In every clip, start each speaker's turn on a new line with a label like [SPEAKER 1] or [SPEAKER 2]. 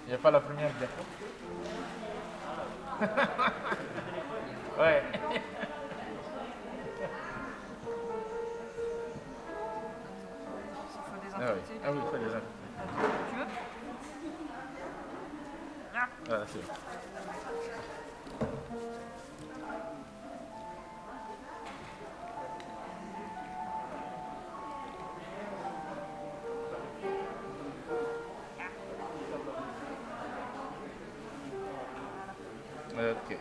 [SPEAKER 1] Il n'y a pas la première diapo. Ouais. Ah oui, ah oui, il faut désinfecter.
[SPEAKER 2] Tu veux?
[SPEAKER 1] Voilà, c'est bon. Ok.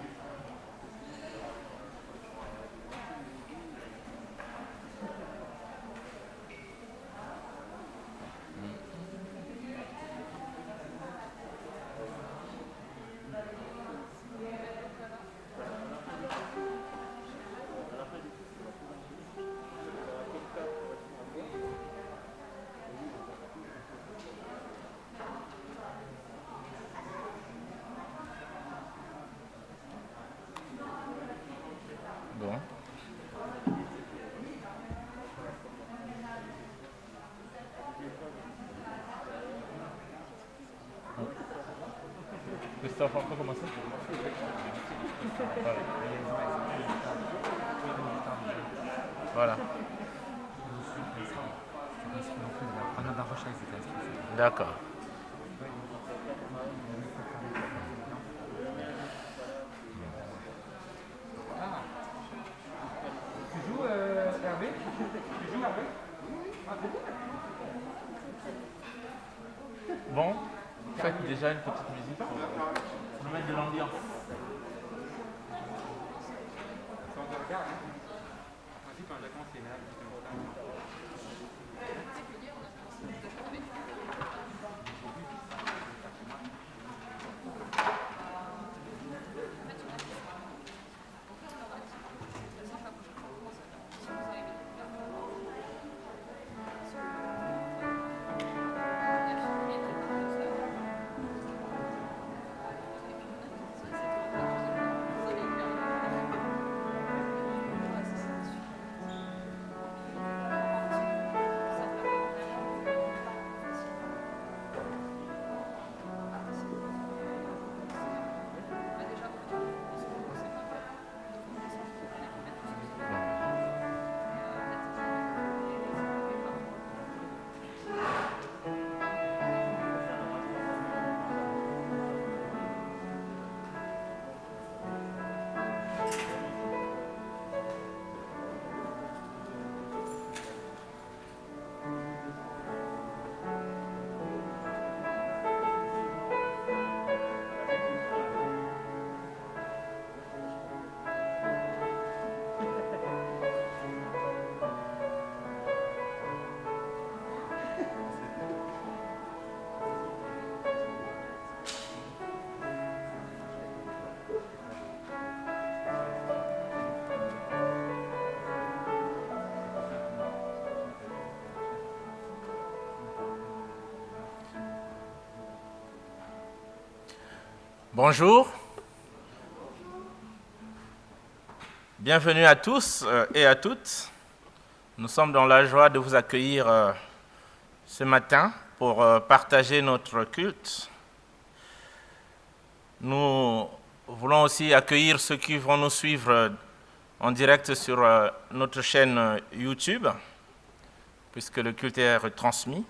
[SPEAKER 1] Bon. Christophe, on peut commencer? Voilà. D'accord.
[SPEAKER 3] Tu joues Hervé? Tu joues Hervé?
[SPEAKER 1] Bon, faites déjà une petite musique pour nous mettre de l'ambiance.
[SPEAKER 3] Ça, on te regarde, hein? En principe, un Jacquemin, c'est malade, c'est important.
[SPEAKER 1] Bonjour. Bienvenue à tous et à toutes. Nous sommes dans la joie de vous accueillir ce matin pour partager notre culte. Nous voulons aussi accueillir ceux qui vont nous suivre en direct sur notre chaîne YouTube, puisque le culte est retransmis.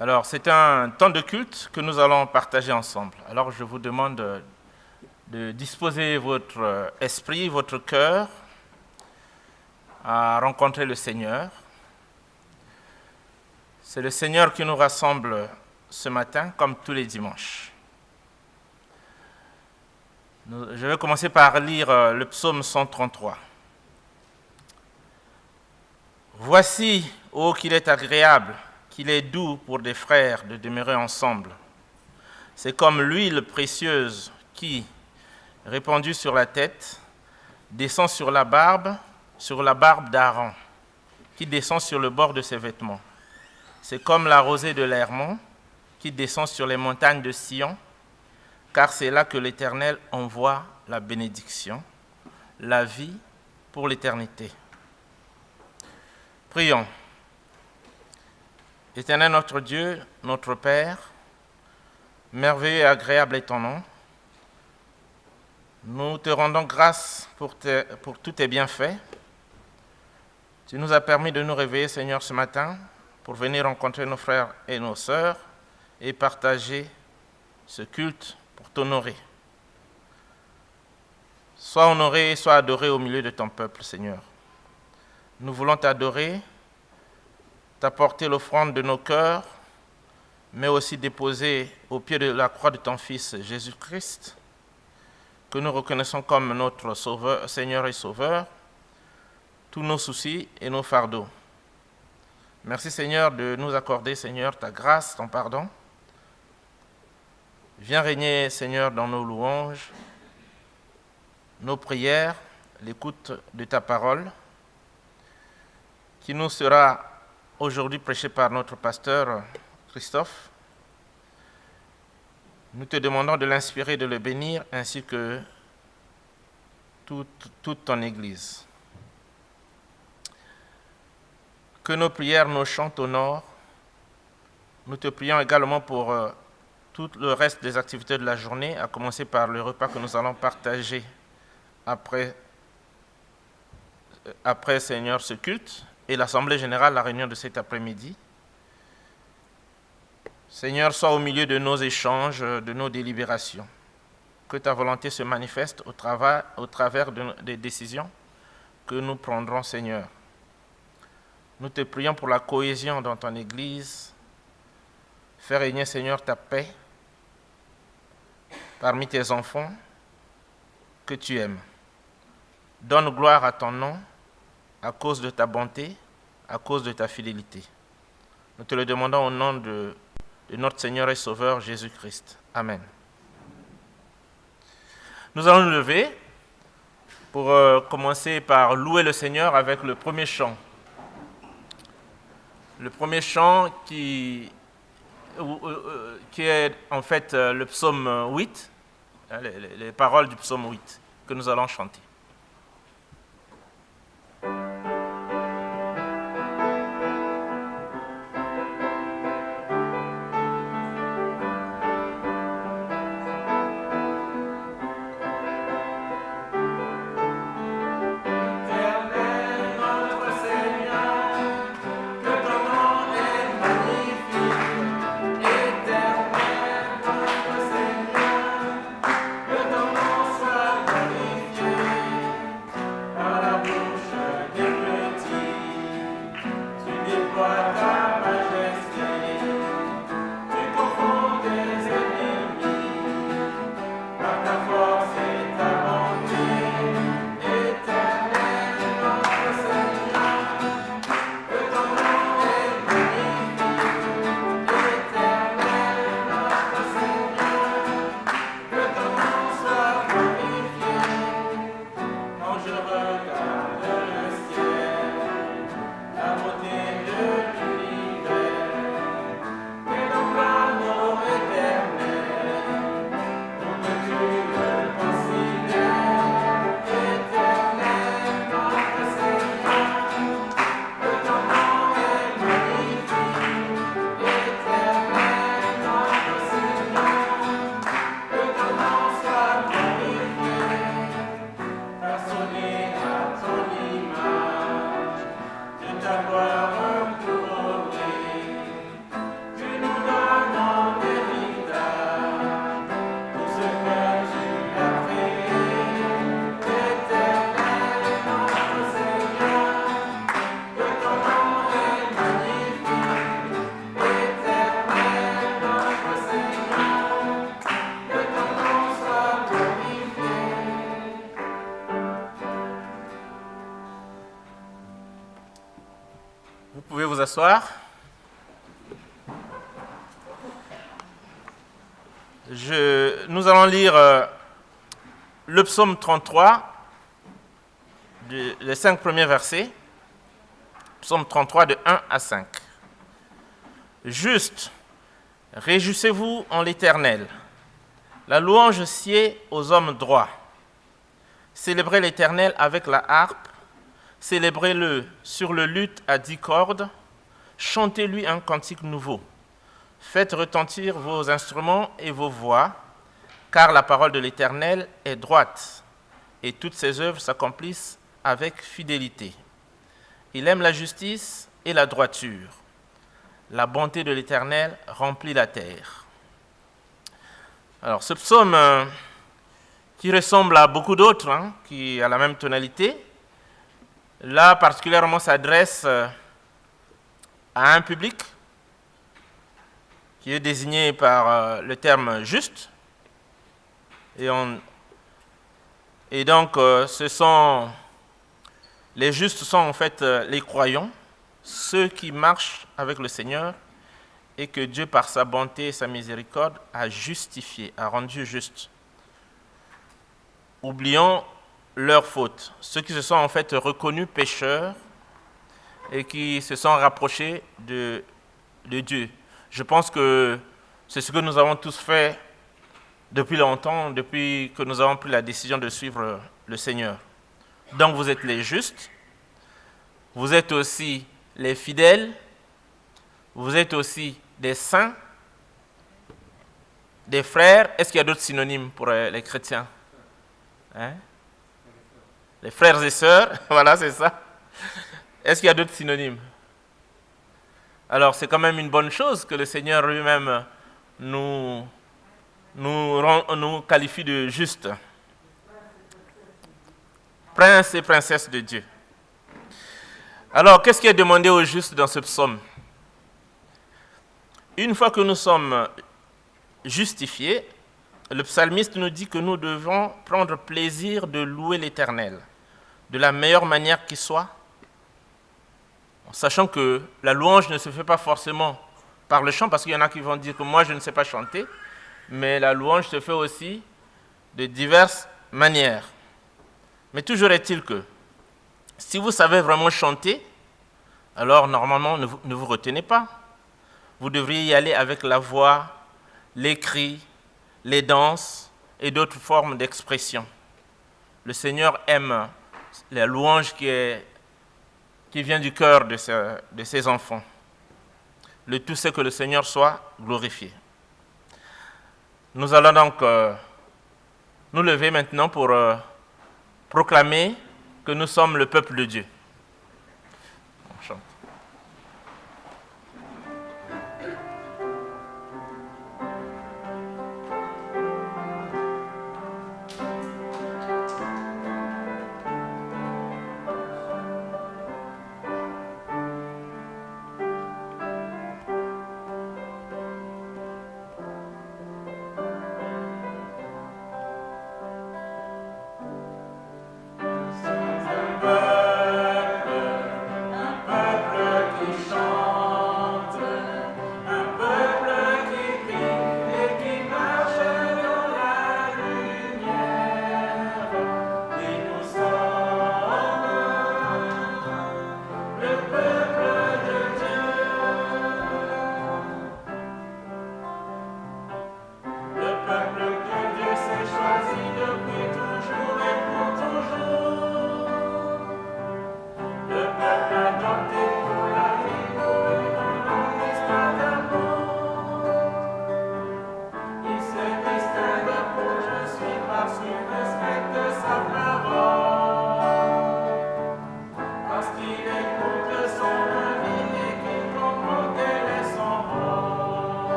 [SPEAKER 1] Alors, c'est un temps de culte que nous allons partager ensemble. Alors, je vous demande de disposer votre esprit, votre cœur à rencontrer le Seigneur. C'est le Seigneur qui nous rassemble ce matin, comme tous les dimanches. Je vais commencer par lire le psaume 133. Voici, ô qu'il est agréable, qu'il est doux pour des frères de demeurer ensemble. C'est comme l'huile précieuse qui, répandue sur la tête, descend sur la barbe d'Aaron, qui descend sur le bord de ses vêtements. C'est comme la rosée de l'Hermon, qui descend sur les montagnes de Sion, car c'est là que l'Éternel envoie la bénédiction, la vie pour l'éternité. Prions. Éternel notre Dieu, notre Père, Merveilleux et agréable est ton nom. Nous te rendons grâce pour tous tes bienfaits. Tu nous as permis de nous réveiller, Seigneur, ce matin pour venir rencontrer nos frères et nos sœurs et partager ce culte pour t'honorer. Sois honoré et sois adoré au milieu de ton peuple, Seigneur. Nous voulons t'adorer, t'apporter l'offrande de nos cœurs, mais aussi déposer au pied de la croix de ton Fils Jésus-Christ, que nous reconnaissons comme notre Sauveur, Seigneur et Sauveur, tous nos soucis et nos fardeaux. Merci, Seigneur, de nous accorder, Seigneur, ta grâce, ton pardon. Viens régner, Seigneur, dans nos louanges, nos prières, l'écoute de ta parole, qui nous sera aujourd'hui prêchée par notre pasteur Christophe. Nous te demandons de l'inspirer, de le bénir, ainsi que toute ton Église. Que nos prières, nos chants t'honorent. Nous te prions également pour tout le reste des activités de la journée, à commencer par le repas que nous allons partager après Seigneur, ce culte, et l'Assemblée générale, la réunion de cet après-midi. Seigneur, sois au milieu de nos échanges, de nos délibérations. Que ta volonté se manifeste au travers des décisions que nous prendrons, Seigneur. Nous te prions pour la cohésion dans ton Église. Fais régner, Seigneur, ta paix parmi tes enfants que tu aimes. Donne gloire à ton nom à cause de ta bonté, à cause de ta fidélité. Nous te le demandons au nom de notre Seigneur et Sauveur Jésus-Christ. Amen. Nous allons nous lever pour commencer par louer le Seigneur avec le premier chant. Le premier chant qui est en fait le psaume 8, les paroles du psaume 8 que nous allons chanter. Vous pouvez vous asseoir. Nous allons lire le psaume 33, les 5 premiers versets. Psaume 33 de 1 à 5. Juste, réjouissez-vous en l'Éternel. La louange sied aux hommes droits. Célébrez l'Éternel avec la harpe. Célébrez-le sur le luth à 10 cordes. Chantez-lui un cantique nouveau. Faites retentir vos instruments et vos voix, car la parole de l'Éternel est droite, et toutes ses œuvres s'accomplissent avec fidélité. Il aime la justice et la droiture. La bonté de l'Éternel remplit la terre. Alors, ce psaume qui ressemble à beaucoup d'autres, qui a la même tonalité, là particulièrement s'adresse à un public qui est désigné par le terme juste. Et donc, les justes sont en fait les croyants, ceux qui marchent avec le Seigneur et que Dieu, par sa bonté et sa miséricorde, a justifié, a rendu juste. Oublions leurs fautes, ceux qui se sont en fait reconnus pécheurs et qui se sont rapprochés de Dieu. Je pense que c'est ce que nous avons tous fait depuis longtemps, depuis que nous avons pris la décision de suivre le Seigneur. Donc vous êtes les justes, vous êtes aussi les fidèles, vous êtes aussi des saints, des frères. Est-ce qu'il y a d'autres synonymes pour les chrétiens? Les frères et sœurs, voilà, c'est ça. Est-ce qu'il y a d'autres synonymes? Alors c'est quand même une bonne chose que le Seigneur lui-même nous qualifie de justes. Prince et princesse de Dieu. Alors, qu'est-ce qui est demandé aux justes dans ce psaume? Une fois que nous sommes justifiés, le psalmiste nous dit que nous devons prendre plaisir de louer l'Éternel de la meilleure manière qui soit, en sachant que la louange ne se fait pas forcément par le chant, parce qu'il y en a qui vont dire que moi je ne sais pas chanter, mais la louange se fait aussi de diverses manières. Mais toujours est-il que si vous savez vraiment chanter, alors normalement ne vous retenez pas. Vous devriez y aller avec la voix, les cris, les danses et d'autres formes d'expression. Le Seigneur aime la louange qui vient du cœur de ses enfants. Le tout, c'est que le Seigneur soit glorifié. Nous allons donc nous lever maintenant pour proclamer que nous sommes le peuple de Dieu. On chante.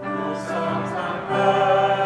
[SPEAKER 2] Nous sommes un peuple.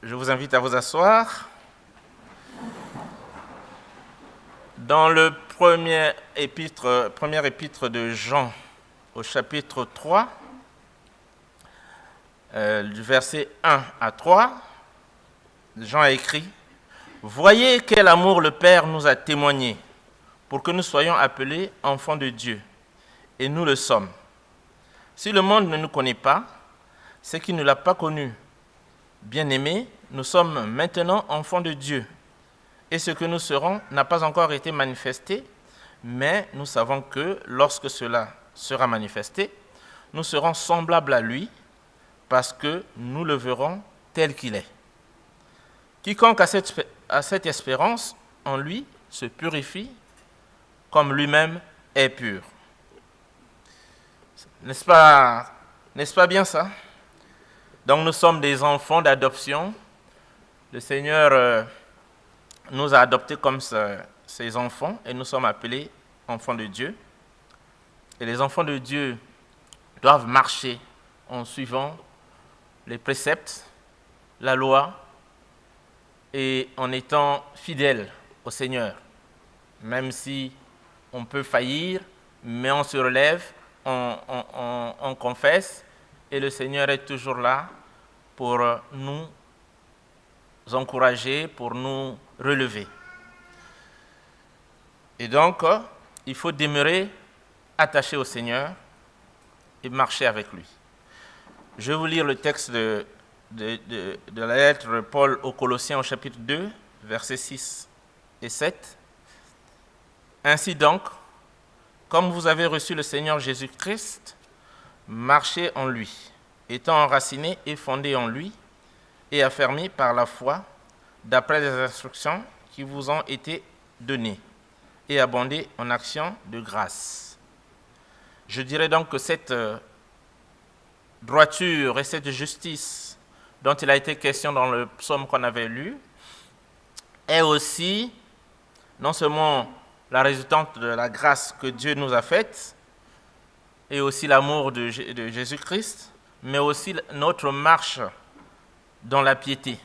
[SPEAKER 1] Je vous invite à vous asseoir. Dans le premier épître de Jean, au chapitre 3, du verset 1 à 3, Jean a écrit « Voyez quel amour le Père nous a témoigné pour que nous soyons appelés enfants de Dieu. Et nous le sommes. Si le monde ne nous connaît pas, c'est qu'il ne l'a pas connu. Bien-aimés, nous sommes maintenant enfants de Dieu. Et ce que nous serons n'a pas encore été manifesté, mais nous savons que lorsque cela sera manifesté, nous serons semblables à lui parce que nous le verrons tel qu'il est. Quiconque a cette espérance en lui se purifie comme lui-même est pur. » N'est-ce pas bien ça? Donc nous sommes des enfants d'adoption. Le Seigneur nous a adoptés comme ses enfants et nous sommes appelés enfants de Dieu. Et les enfants de Dieu doivent marcher en suivant les préceptes, la loi et en étant fidèles au Seigneur. Même si on peut faillir, mais on se relève, on confesse et le Seigneur est toujours là pour nous encourager, pour nous relever. Et donc, il faut demeurer attaché au Seigneur et marcher avec lui. Je vais vous lire le texte de la lettre de Paul aux Colossiens au chapitre 2, versets 6 et 7. Ainsi donc, comme vous avez reçu le Seigneur Jésus-Christ, marchez en lui, étant enracinés et fondés en lui, et affermis par la foi, d'après les instructions qui vous ont été données, et abondez en actions de grâce. Je dirais donc que cette droiture et cette justice dont il a été question dans le psaume qu'on avait lu est aussi non seulement la résultante de la grâce que Dieu nous a faite, et aussi l'amour de Jésus-Christ, mais aussi notre marche dans la piété.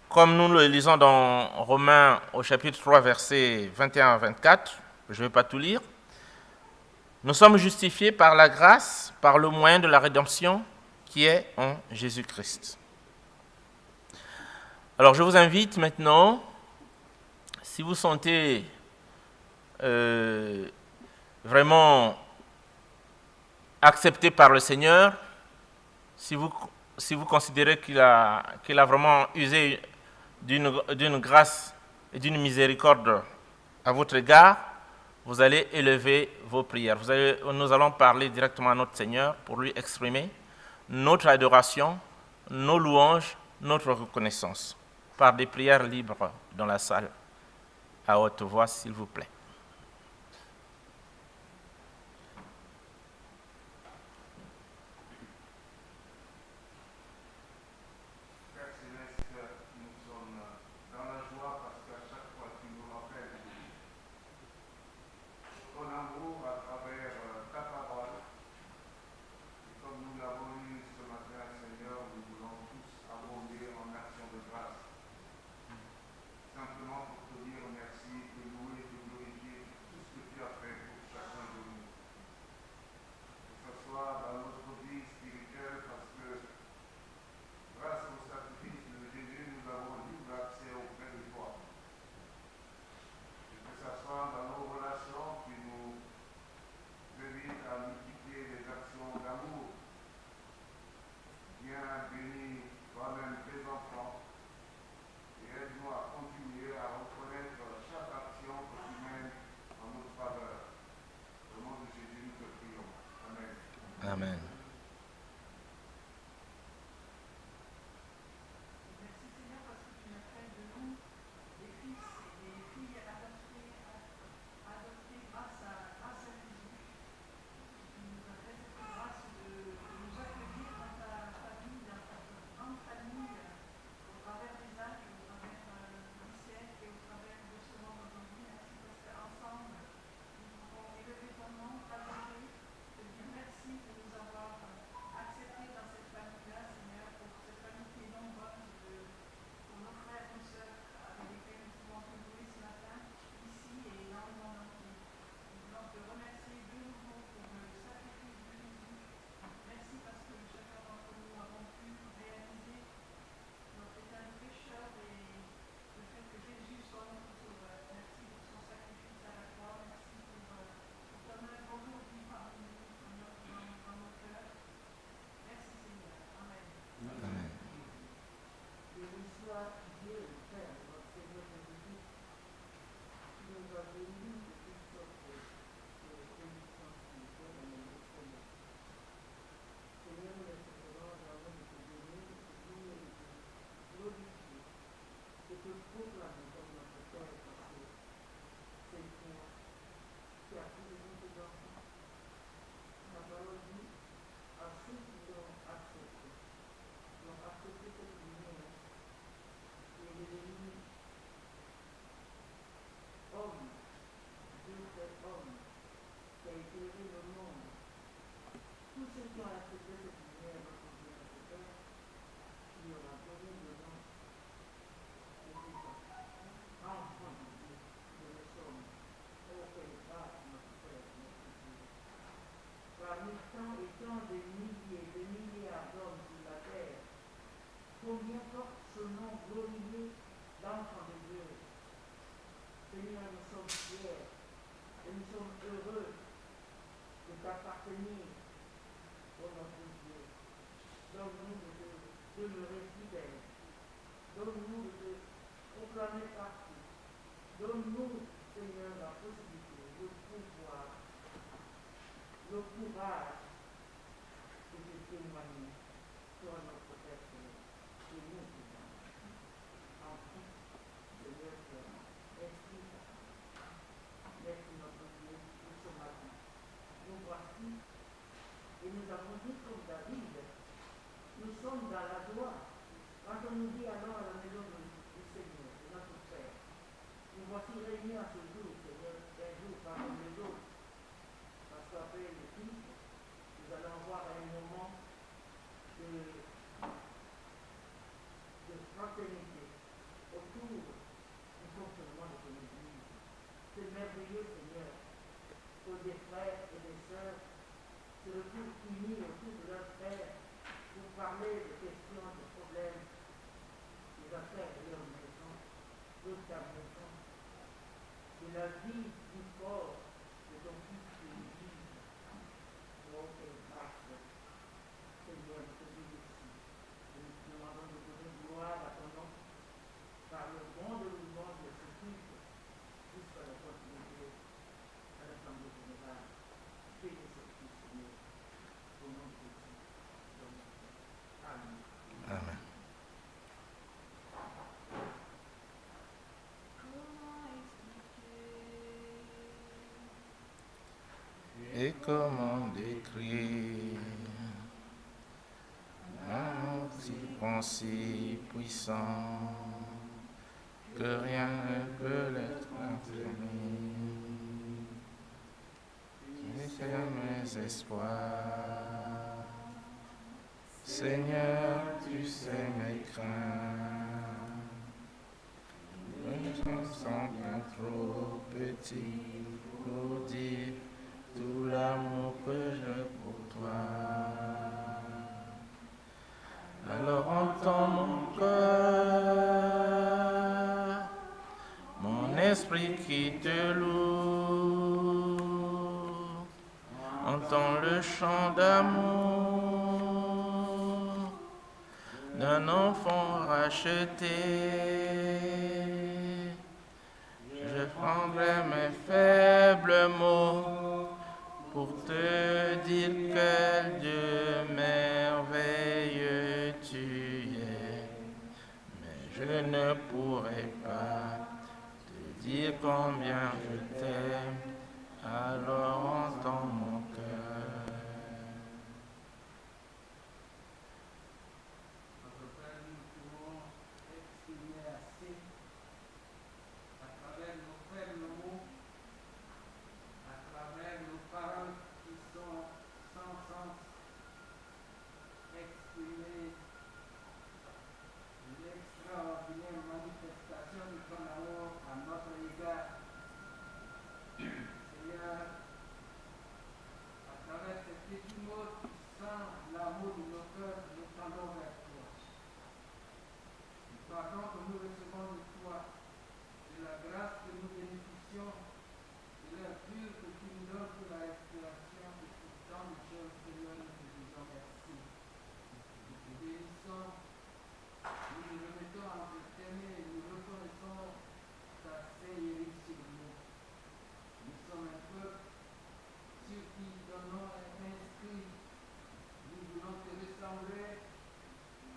[SPEAKER 1] Comme nous le lisons dans Romains au chapitre 3, versets 21 à 24, je ne vais pas tout lire, nous sommes justifiés par la grâce, par le moyen de la rédemption qui est en Jésus-Christ. Alors je vous invite maintenant, si vous sentez vraiment accepté par le Seigneur, si vous considérez qu'il a vraiment usé d'une grâce et d'une miséricorde à votre égard, vous allez élever vos prières. Nous allons parler directement à notre Seigneur pour lui exprimer notre adoration, nos louanges, notre reconnaissance, par des prières libres dans la salle, à haute voix, s'il vous plaît. Amen.
[SPEAKER 2] combien porte ce nom glorieux d'enfant de Dieu. Seigneur, nous sommes fiers et nous sommes heureux de t'appartenir au notre Dieu. Donne-nous de te demeurer fidèle. Donne-nous de te proclamer partout. Donne-nous, Seigneur, la possibilité, le pouvoir, le courage de te témoigner sur notre Père céleste. Et nous, Seigneur, en Christ, Seigneur, inscrit ta parole. Merci notre Dieu pour ce matin. Nous voici et nous avons dit comme David, nous sommes dans la joie. Quand on nous dit alors à la maison du Seigneur, de notre Père, nous voici réunis à ce jour, Seigneur, un jour parmi les autres. Parce qu'après le culte, nous allons avoir un moment de fraternité autour du fonctionnement de ton Église. C'est merveilleux, Seigneur, que des frères et des sœurs se retrouvent unis autour de leur Père pour parler de questions, de problèmes, des affaires de leur maison, de ta maison, de la vie du corps de ton Fils de l'Église. Oh, quelle grâce, Seigneur, de te dire ici. Et nous te demandons de donner gloire à ton nom par le bon de louange de ce culte jusqu'à la continuité à l'Assemblée générale. Bénis ce Christ, Seigneur, au nom de Jésus. Amen.
[SPEAKER 1] Amen. Et comment décrire un si bon, si puissant que rien ne peut l'être infirmé. C'est mes espoirs. Seigneur, tu sais mes craintes. Je me sens bien trop petit pour dire tout l'amour que j'ai pour toi. Alors entends mon cœur, mon esprit qui te loue. Entends le chant d'amour d'un enfant racheté. Je prendrai mes faibles mots pour te dire quel Dieu merveilleux tu es. Mais je ne pourrai pas te dire combien je t'aime, alors entends mon cœur.
[SPEAKER 2] Notre Père, nous pouvons exprimer assez à travers nos faibles mots, à travers nos paroles qui sont sans sens, exprimer l'extraordinaire manifestation de ton amour à notre égard. Seigneur, à travers ces petits mots qui sentent l'amour de nos cœurs, nous tendons vers toi. Le pardon que nous recevons de toi, de la grâce que nous bénéficions, de l'appui que tu nous donnes pour la respiration et pour tant de choses, Seigneur, nous te disons merci. Nous te bénissons, nous nous remettons entre tes mains et nous reconnaissons ta seigneurie sur nous. Nous sommes un peuple sur qui ton nom est inscrit. Nous voulons te ressembler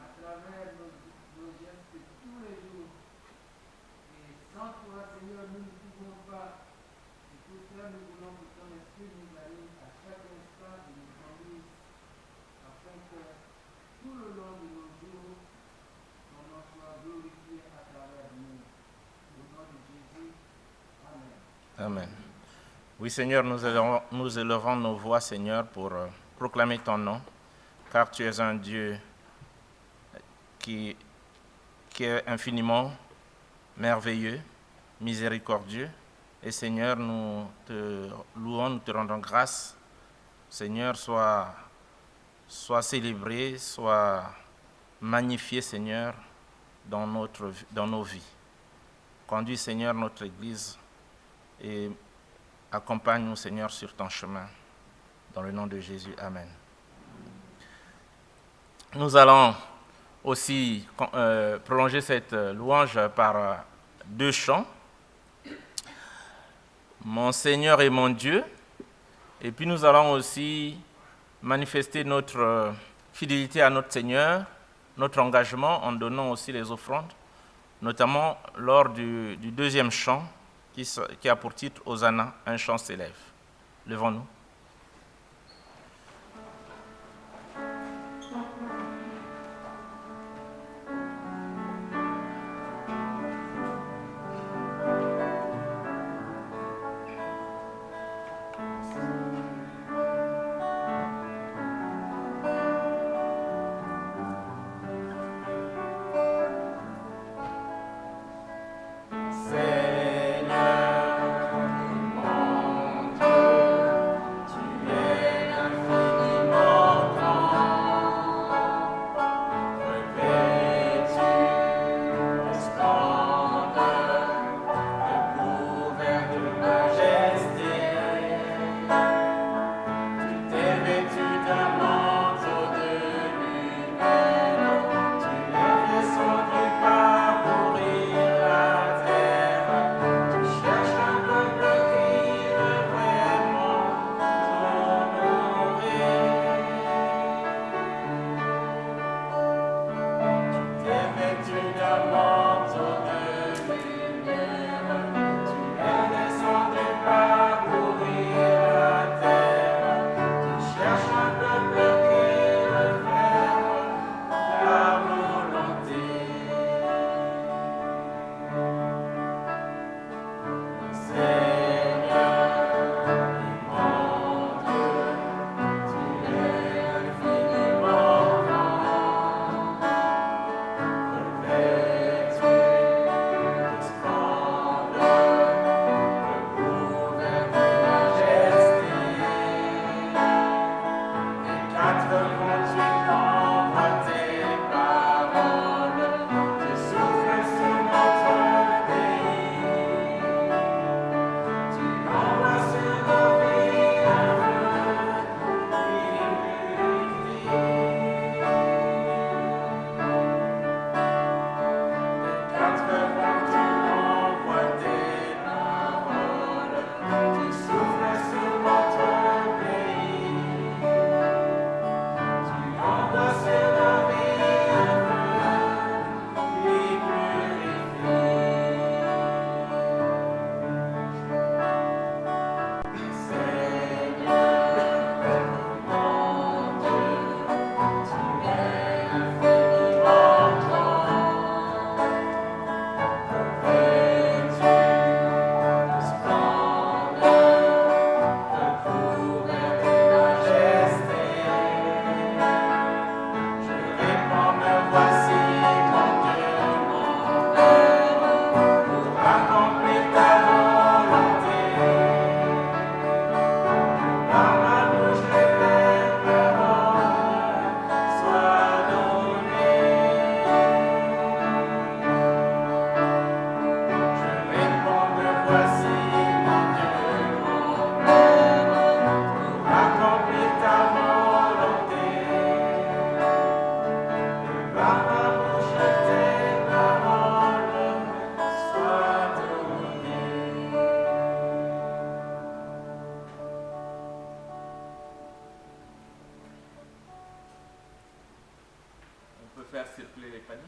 [SPEAKER 2] à travers nos gestes de tous les jours. Et sans toi, Seigneur, nous ne pouvons pas. Et pour cela, nous voulons que ton esprit nous anime à chaque instant et nous conduise afin que tout le long de nos jours, ton nom soit glorifié à travers nous. Au nom de Jésus, Amen.
[SPEAKER 1] Amen. Oui, Seigneur, nous élevons nos voix, Seigneur, pour proclamer ton nom, car tu es un Dieu qui est infiniment merveilleux, miséricordieux. Et Seigneur, nous te louons, nous te rendons grâce. Seigneur, sois célébré, sois magnifié, Seigneur, dans nos vies. Conduis, Seigneur, notre Église et accompagne-nous, Seigneur, sur ton chemin. Dans le nom de Jésus, Amen. Nous allons aussi prolonger cette louange par 2 chants. Mon Seigneur et mon Dieu. Et puis nous allons aussi manifester notre fidélité à notre Seigneur, notre engagement en donnant aussi les offrandes, notamment lors du 2e chant qui a pour titre Hosanna, un chant s'élève. Levons-nous. Faire circuler les paniers.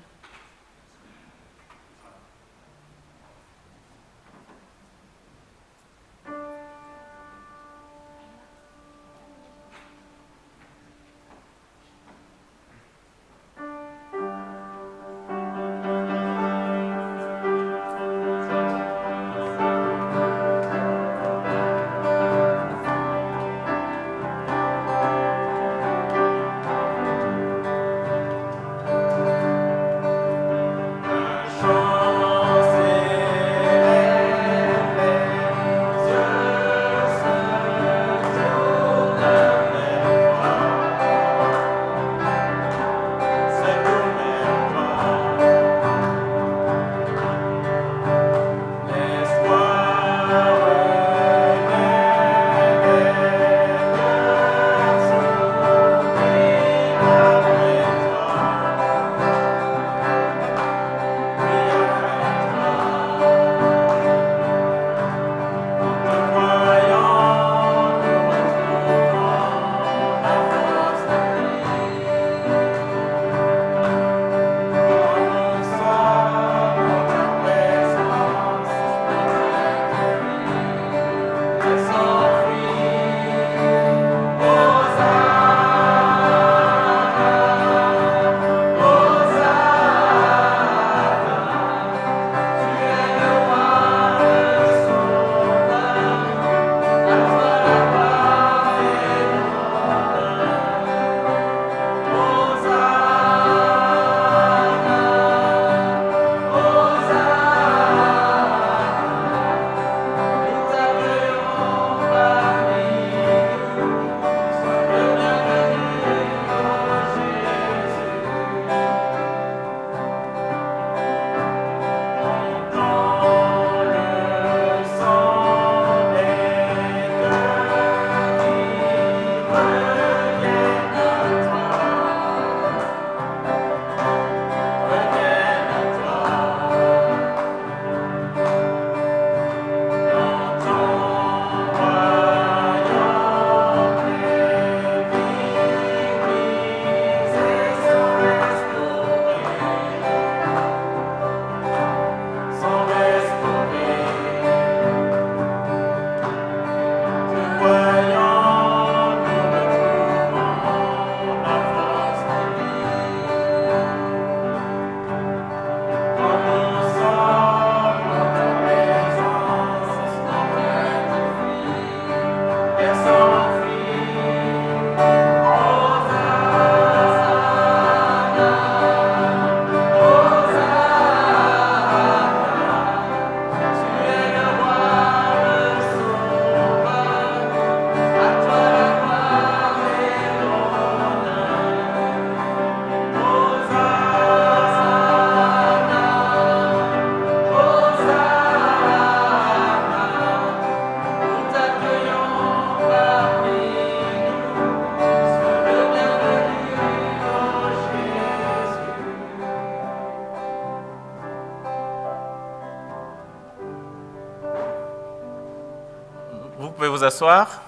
[SPEAKER 1] Vous pouvez vous asseoir.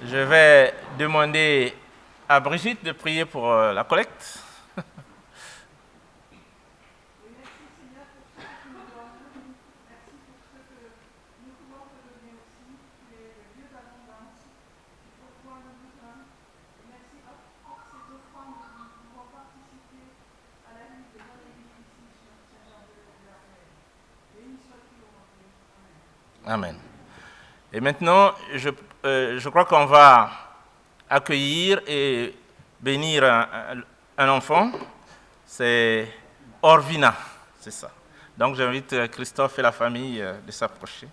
[SPEAKER 1] Je vais demander à Brigitte de prier pour la collecte. Amen. Et maintenant, je crois qu'on va accueillir et bénir un enfant. C'est Orvina, c'est ça. Donc j'invite Christophe et la famille de s'approcher.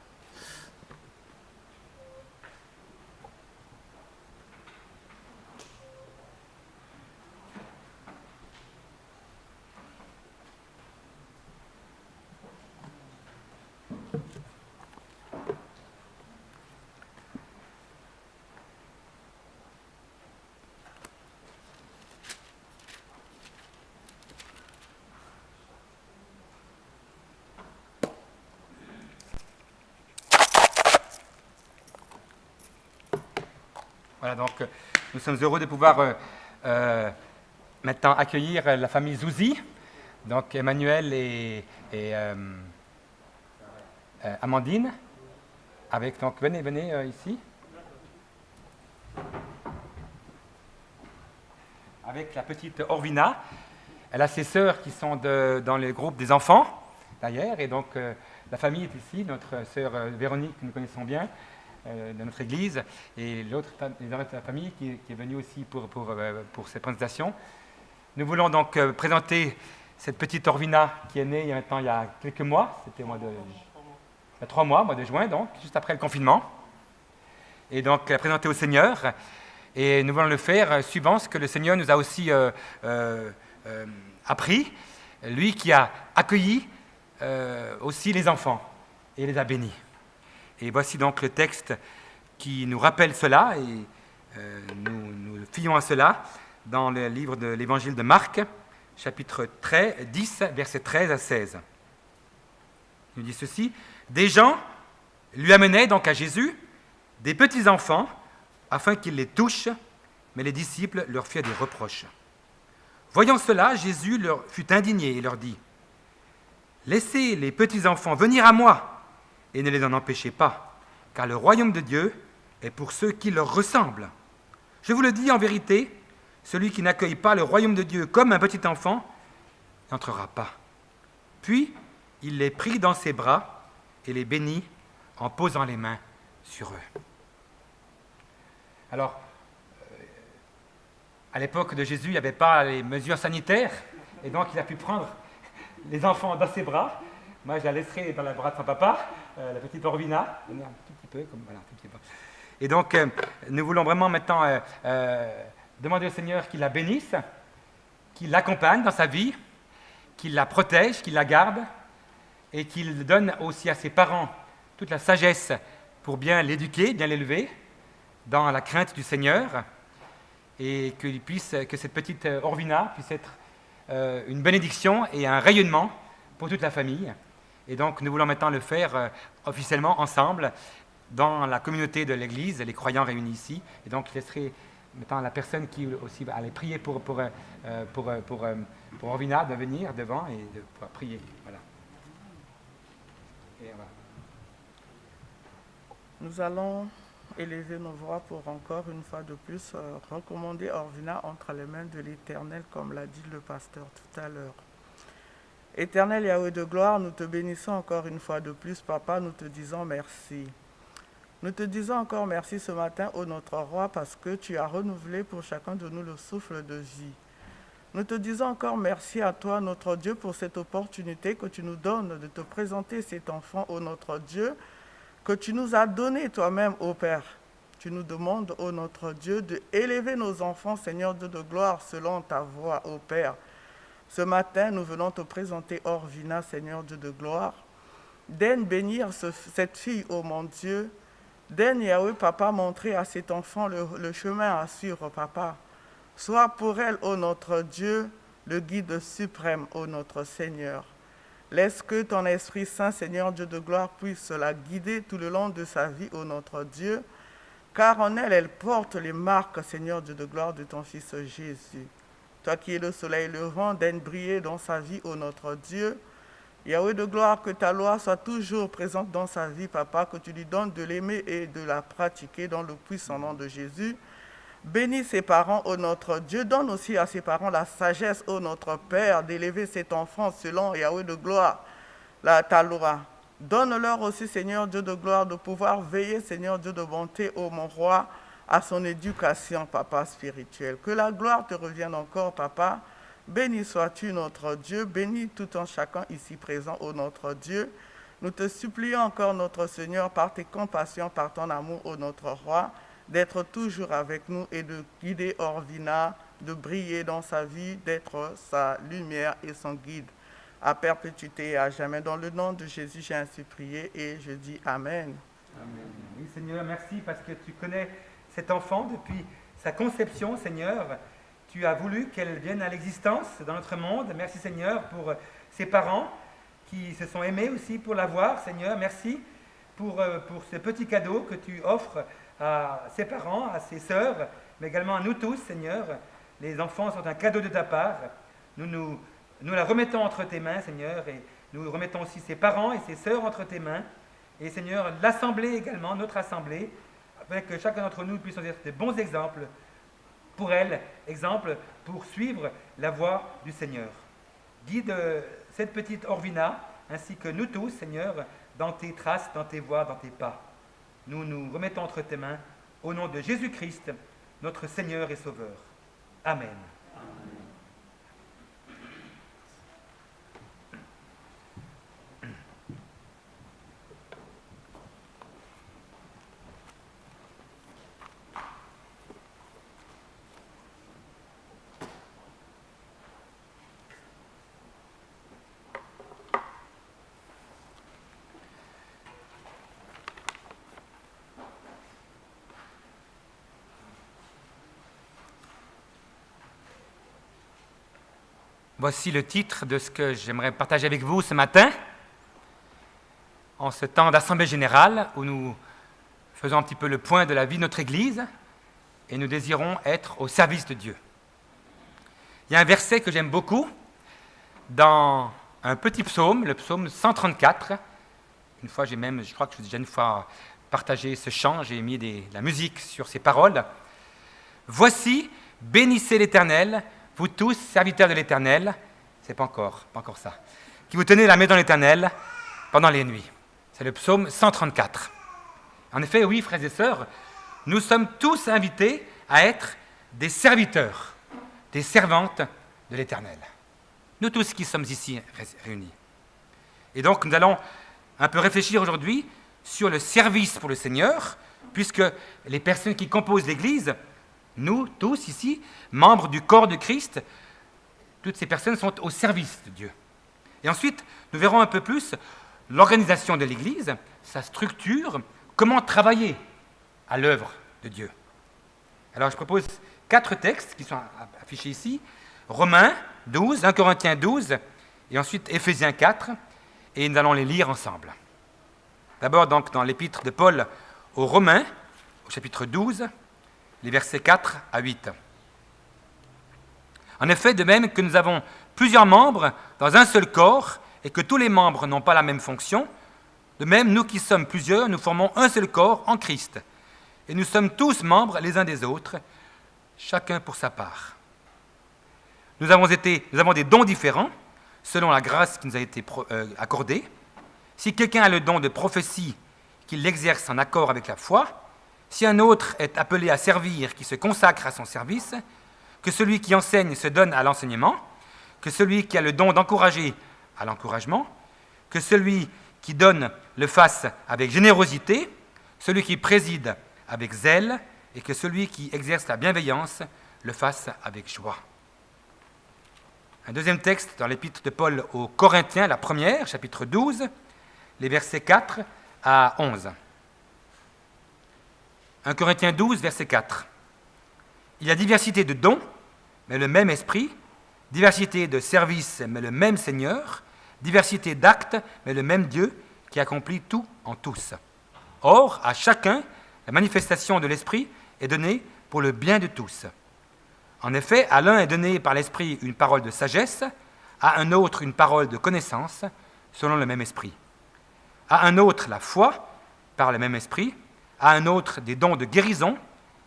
[SPEAKER 3] Voilà, donc nous sommes heureux de pouvoir maintenant accueillir la famille Zouzi, donc Emmanuel et Amandine, avec, donc venez ici, avec la petite Orvina. Elle a ses sœurs qui sont dans le groupe des enfants, d'ailleurs, et donc la famille est ici, notre sœur Véronique, que nous connaissons bien, de notre église, et l'autre famille qui est venue aussi pour cette présentation. Nous voulons donc présenter cette petite Orvina qui est née maintenant il y a quelques mois, c'était il y a 3 mois, mois de juin, donc, juste après le confinement, et donc la présenter au Seigneur, et nous voulons le faire suivant ce que le Seigneur nous a aussi appris, lui qui a accueilli aussi les enfants et les a bénis. Et voici donc le texte qui nous rappelle cela, et nous fions à cela dans le livre de l'Évangile de Marc, chapitre 10, versets 13 à 16. Il nous dit ceci: des gens lui amenaient donc à Jésus des petits enfants afin qu'il les touche, mais les disciples leur firent des reproches. Voyant cela, Jésus leur fut indigné et leur dit: laissez les petits enfants venir à moi, et ne les en empêchez pas, car le royaume de Dieu est pour ceux qui leur ressemblent. Je vous le dis en vérité, celui qui n'accueille pas le royaume de Dieu comme un petit enfant n'entrera pas. Puis il les prit dans ses bras et les bénit en posant les mains sur eux. Alors, à l'époque de Jésus, il n'y avait pas les mesures sanitaires, et donc il a pu prendre les enfants dans ses bras. Moi, je la laisserai dans les bras de son papa, la petite Orvina. Un tout petit peu, comme voilà, un tout petit peu. Et donc, nous voulons vraiment maintenant demander au Seigneur qu'il la bénisse, qu'il l'accompagne dans sa vie, qu'il la protège, qu'il la garde, et qu'il donne aussi à ses parents toute la sagesse pour bien l'éduquer, bien l'élever, dans la crainte du Seigneur, et que cette petite Orvina puisse être une bénédiction et un rayonnement pour toute la famille. Et donc, nous voulons maintenant le faire officiellement ensemble dans la communauté de l'Église, les croyants réunis ici. Et donc, je laisserai maintenant la personne qui aussi va aller prier pour Orvina de venir devant et de pouvoir prier. Voilà. Et voilà.
[SPEAKER 4] Nous allons élever nos voix pour encore une fois de plus recommander Orvina entre les mains de l'Éternel, comme l'a dit le pasteur tout à l'heure. Éternel Yahweh de gloire, nous te bénissons encore une fois de plus, Papa, nous te disons merci. Nous te disons encore merci ce matin, ô notre roi, parce que tu as renouvelé pour chacun de nous le souffle de vie. Nous te disons encore merci à toi, notre Dieu, pour cette opportunité que tu nous donnes de te présenter cet enfant, ô notre Dieu, que tu nous as donné toi-même, ô Père. Tu nous demandes, ô notre Dieu, d'élever nos enfants, Seigneur Dieu de gloire, selon ta voix, ô Père. Ce matin, nous venons te présenter Orvina, Seigneur Dieu de gloire. Daigne bénir cette fille, ô mon Dieu. Daigne, Yahweh, Papa, montrer à cet enfant le chemin à suivre, Papa. Sois pour elle, ô notre Dieu, le guide suprême, ô notre Seigneur. Laisse que ton Esprit Saint, Seigneur Dieu de gloire, puisse la guider tout le long de sa vie, ô notre Dieu, car en elle, elle porte les marques, Seigneur Dieu de gloire, de ton Fils Jésus. Toi qui es le soleil levant, daigne briller dans sa vie, ô notre Dieu. Yahweh de gloire, que ta loi soit toujours présente dans sa vie, Papa, que tu lui donnes de l'aimer et de la pratiquer dans le puissant nom de Jésus. Bénis ses parents, ô notre Dieu. Donne aussi à ses parents la sagesse, ô notre Père, d'élever cet enfant selon Yahweh de gloire, ta loi. Donne-leur aussi, Seigneur Dieu de gloire, de pouvoir veiller, Seigneur Dieu de bonté, ô mon roi, à son éducation, Papa, spirituelle. Que la gloire te revienne encore, Papa. Béni sois-tu, notre Dieu. Bénis tout en chacun ici présent, ô notre Dieu. Nous te supplions encore, notre Seigneur, par tes compassions, par ton amour, ô notre roi, d'être toujours avec nous et de guider Orvina, de briller dans sa vie, d'être sa lumière et son guide à perpétuité et à jamais. Dans le nom de Jésus, j'ai ainsi prié et je dis Amen.
[SPEAKER 3] Amen. Oui, Seigneur, merci parce que tu connais cet enfant depuis sa conception, Seigneur. Tu as voulu qu'elle vienne à l'existence dans notre monde. Merci, Seigneur, pour ses parents qui se sont aimés aussi pour l'avoir, Seigneur. Merci pour ce petit cadeau que tu offres à ses parents, à ses sœurs, mais également à nous tous, Seigneur. Les enfants sont un cadeau de ta part. Nous la remettons entre tes mains, Seigneur, et nous remettons aussi ses parents et ses sœurs entre tes mains. Et Seigneur, l'assemblée également, notre assemblée, afin que chacun d'entre nous puisse être de bons exemples pour elle, exemple pour suivre la voie du Seigneur. Guide cette petite Orvina, ainsi que nous tous, Seigneur, dans tes traces, dans tes voies, dans tes pas. Nous nous remettons entre tes mains, au nom de Jésus-Christ, notre Seigneur et Sauveur. Amen. Voici le titre de ce que j'aimerais partager avec vous ce matin, en ce temps d'Assemblée générale où nous faisons un petit peu le point de la vie de notre Église et nous désirons être au service de Dieu. Il y a un verset que j'aime beaucoup dans un petit psaume, le psaume 134. Une fois, je crois que j'ai déjà une fois partagé ce chant, j'ai mis de la musique sur ces paroles. « Voici, bénissez l'Éternel, vous tous, serviteurs de l'Éternel, c'est pas encore ça, qui vous tenez la main dans l'Éternel pendant les nuits. » C'est le psaume 134. En effet, oui, frères et sœurs, nous sommes tous invités à être des serviteurs, des servantes de l'Éternel. Nous tous qui sommes ici réunis. Et donc, nous allons un peu réfléchir aujourd'hui sur le service pour le Seigneur, puisque les personnes qui composent l'Église, nous tous ici, membres du corps de Christ, toutes ces personnes sont au service de Dieu. Et ensuite, nous verrons un peu plus l'organisation de l'Église, sa structure, comment travailler à l'œuvre de Dieu. Alors je propose 4 textes qui sont affichés ici, Romains 12, 1 Corinthiens 12, et ensuite Éphésiens 4, et nous allons les lire ensemble. D'abord donc dans l'épître de Paul aux Romains, au chapitre 12, les versets 4 à 8. En effet, de même que nous avons plusieurs membres dans un seul corps et que tous les membres n'ont pas la même fonction, de même, nous qui sommes plusieurs, nous formons un seul corps en Christ. Et nous sommes tous membres les uns des autres, chacun pour sa part. Nous avons des dons différents, selon la grâce qui nous a été accordée. Si quelqu'un a le don de prophétie, qu'il l'exerce en accord avec la foi, si un autre est appelé à servir, qu'il se consacre à son service, que celui qui enseigne se donne à l'enseignement, que celui qui a le don d'encourager à l'encouragement, que celui qui donne le fasse avec générosité, celui qui préside avec zèle, et que celui qui exerce la bienveillance le fasse avec joie. Un deuxième texte dans l'épître de Paul aux Corinthiens, la première, chapitre 12, les versets 4 à 11. 1 Corinthiens 12, verset 4. Il y a diversité de dons, mais le même esprit, diversité de services, mais le même Seigneur, diversité d'actes, mais le même Dieu qui accomplit tout en tous. Or, à chacun, la manifestation de l'esprit est donnée pour le bien de tous. En effet, à l'un est donnée par l'esprit une parole de sagesse, à un autre une parole de connaissance, selon le même esprit. À un autre la foi, par le même esprit, à un autre des dons de guérison,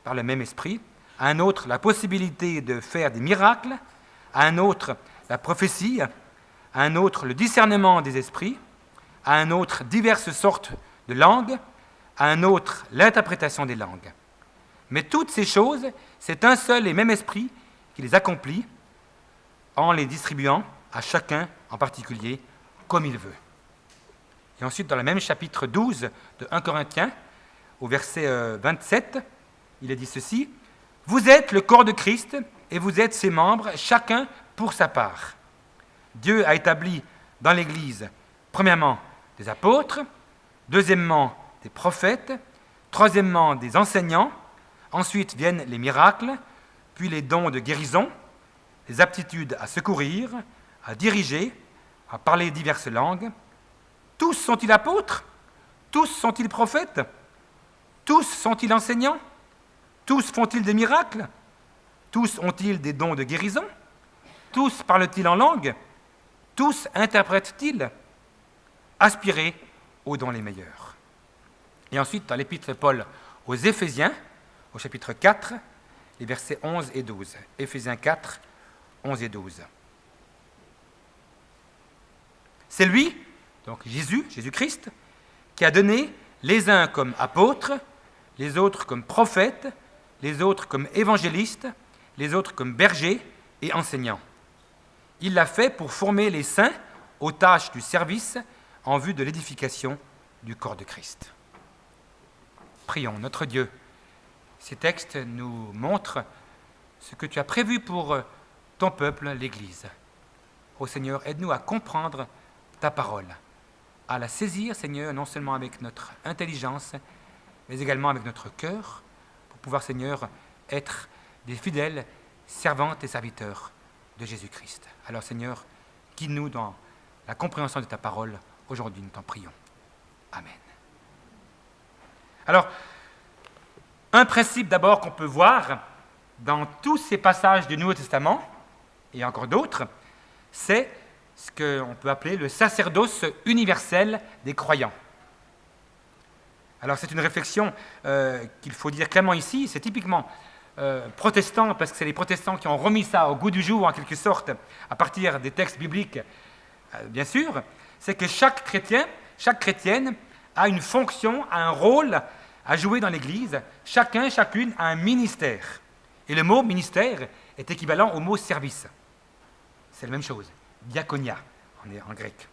[SPEAKER 3] par le même esprit, à un autre la possibilité de faire des miracles, à un autre la prophétie, à un autre le discernement des esprits, à un autre diverses sortes de langues, à un autre l'interprétation des langues. Mais toutes ces choses, c'est un seul et même esprit qui les accomplit en les distribuant à chacun en particulier comme il veut. Et ensuite, dans le même chapitre 12 de 1 Corinthiens, au verset 27, il est dit ceci: « Vous êtes le corps de Christ et vous êtes ses membres, chacun pour sa part. Dieu a établi dans l'Église, premièrement, des apôtres, deuxièmement, des prophètes, troisièmement, des enseignants, ensuite viennent les miracles, puis les dons de guérison, les aptitudes à secourir, à diriger, à parler diverses langues. Tous sont-ils apôtres? Tous sont-ils prophètes? Tous sont-ils enseignants? Tous font-ils des miracles? Tous ont-ils des dons de guérison? Tous parlent-ils en langue? Tous interprètent-ils? Aspirez aux dons les meilleurs. » Et ensuite, dans l'épître de Paul aux Éphésiens, au chapitre 4, les versets 11 et 12. Éphésiens 4, 11 et 12. C'est lui, donc Jésus-Christ, qui a donné les uns comme apôtres, les autres comme prophètes, les autres comme évangélistes, les autres comme bergers et enseignants. Il l'a fait pour former les saints aux tâches du service en vue de l'édification du corps de Christ. Prions, notre Dieu. Ces textes nous montrent ce que tu as prévu pour ton peuple, l'Église. Ô Seigneur, aide-nous à comprendre ta parole, à la saisir, Seigneur, non seulement avec notre intelligence, mais également avec notre cœur, pour pouvoir, Seigneur, être des fidèles servantes et serviteurs de Jésus-Christ. Alors, Seigneur, guide-nous dans la compréhension de ta parole. Aujourd'hui, nous t'en prions. Amen. Alors, un principe d'abord qu'on peut voir dans tous ces passages du Nouveau Testament, et encore d'autres, c'est ce qu'on peut appeler le sacerdoce universel des croyants. Alors c'est une réflexion qu'il faut dire clairement ici, c'est typiquement protestant, parce que c'est les protestants qui ont remis ça au goût du jour en quelque sorte, à partir des textes bibliques, bien sûr, c'est que chaque chrétien, chaque chrétienne a une fonction, a un rôle à jouer dans l'Église, chacun, chacune a un ministère. Et le mot ministère est équivalent au mot service. C'est la même chose, diaconia en grec.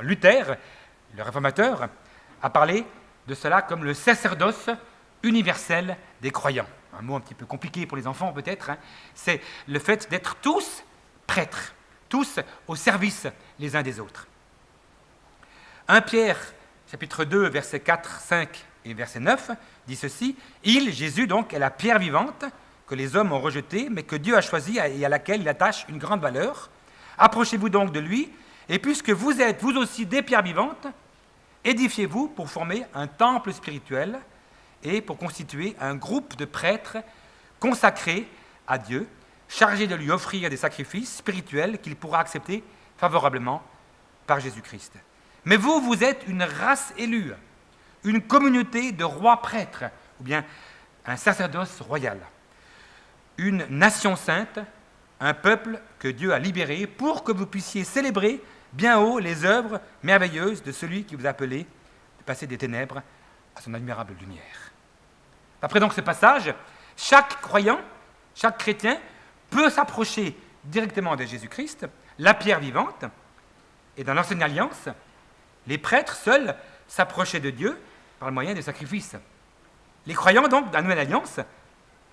[SPEAKER 3] Luther, le réformateur, a parlé de cela comme le sacerdoce universel des croyants. Un mot un petit peu compliqué pour les enfants peut-être, hein. C'est le fait d'être tous prêtres, tous au service les uns des autres. 1 Pierre, chapitre 2, versets 4, 5 et verset 9, dit ceci: « Il, Jésus donc, est la pierre vivante que les hommes ont rejetée, mais que Dieu a choisie et à laquelle il attache une grande valeur. Approchez-vous donc de lui, et puisque vous êtes vous aussi des pierres vivantes, édifiez-vous pour former un temple spirituel et pour constituer un groupe de prêtres consacrés à Dieu, chargés de lui offrir des sacrifices spirituels qu'il pourra accepter favorablement par Jésus-Christ. Mais vous, vous êtes une race élue, une communauté de rois prêtres, ou bien un sacerdoce royal, une nation sainte, un peuple que Dieu a libéré pour que vous puissiez célébrer bien haut les œuvres merveilleuses de celui qui vous a appelé de passer des ténèbres à son admirable lumière. Après donc ce passage, chaque croyant, chaque chrétien peut s'approcher directement de Jésus-Christ, la pierre vivante, et dans l'Ancienne Alliance, les prêtres seuls s'approchaient de Dieu par le moyen des sacrifices. Les croyants donc de la Nouvelle Alliance,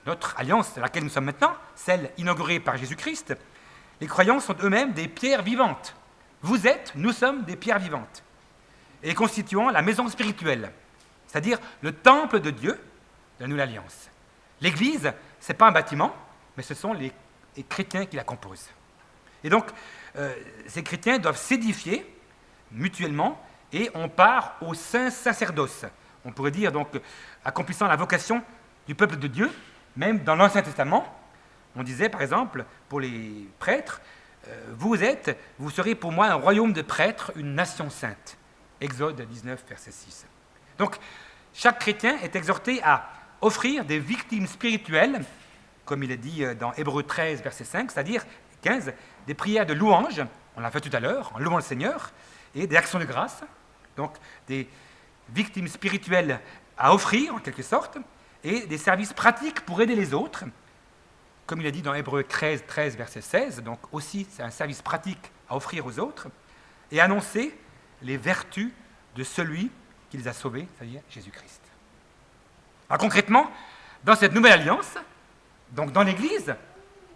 [SPEAKER 3] notre alliance à laquelle nous sommes maintenant, celle inaugurée par Jésus-Christ, les croyants sont eux-mêmes des pierres vivantes. Vous êtes, nous sommes des pierres vivantes, et constituant la maison spirituelle, c'est-à-dire le temple de Dieu de la Nouvelle Alliance. L'Église, ce n'est pas un bâtiment, mais ce sont les chrétiens qui la composent. Et donc, ces chrétiens doivent s'édifier mutuellement, et on part au saint sacerdoce. On pourrait dire donc, accomplissant la vocation du peuple de Dieu, même dans l'Ancien Testament, on disait par exemple pour les prêtres, vous serez pour moi un royaume de prêtres, une nation sainte. Exode 19, verset 6. Donc, chaque chrétien est exhorté à offrir des victimes spirituelles, comme il est dit dans Hébreux 13, verset 5, c'est-à-dire 15, des prières de louange, on l'a fait tout à l'heure, en louant le Seigneur, et des actions de grâce, donc des victimes spirituelles à offrir en quelque sorte, et des services pratiques pour aider les autres, comme il est dit dans Hébreux 13, verset 16, donc aussi c'est un service pratique à offrir aux autres, et annoncer les vertus de celui qui les a sauvés, c'est-à-dire Jésus-Christ. Alors concrètement, dans cette nouvelle alliance, donc dans l'Église,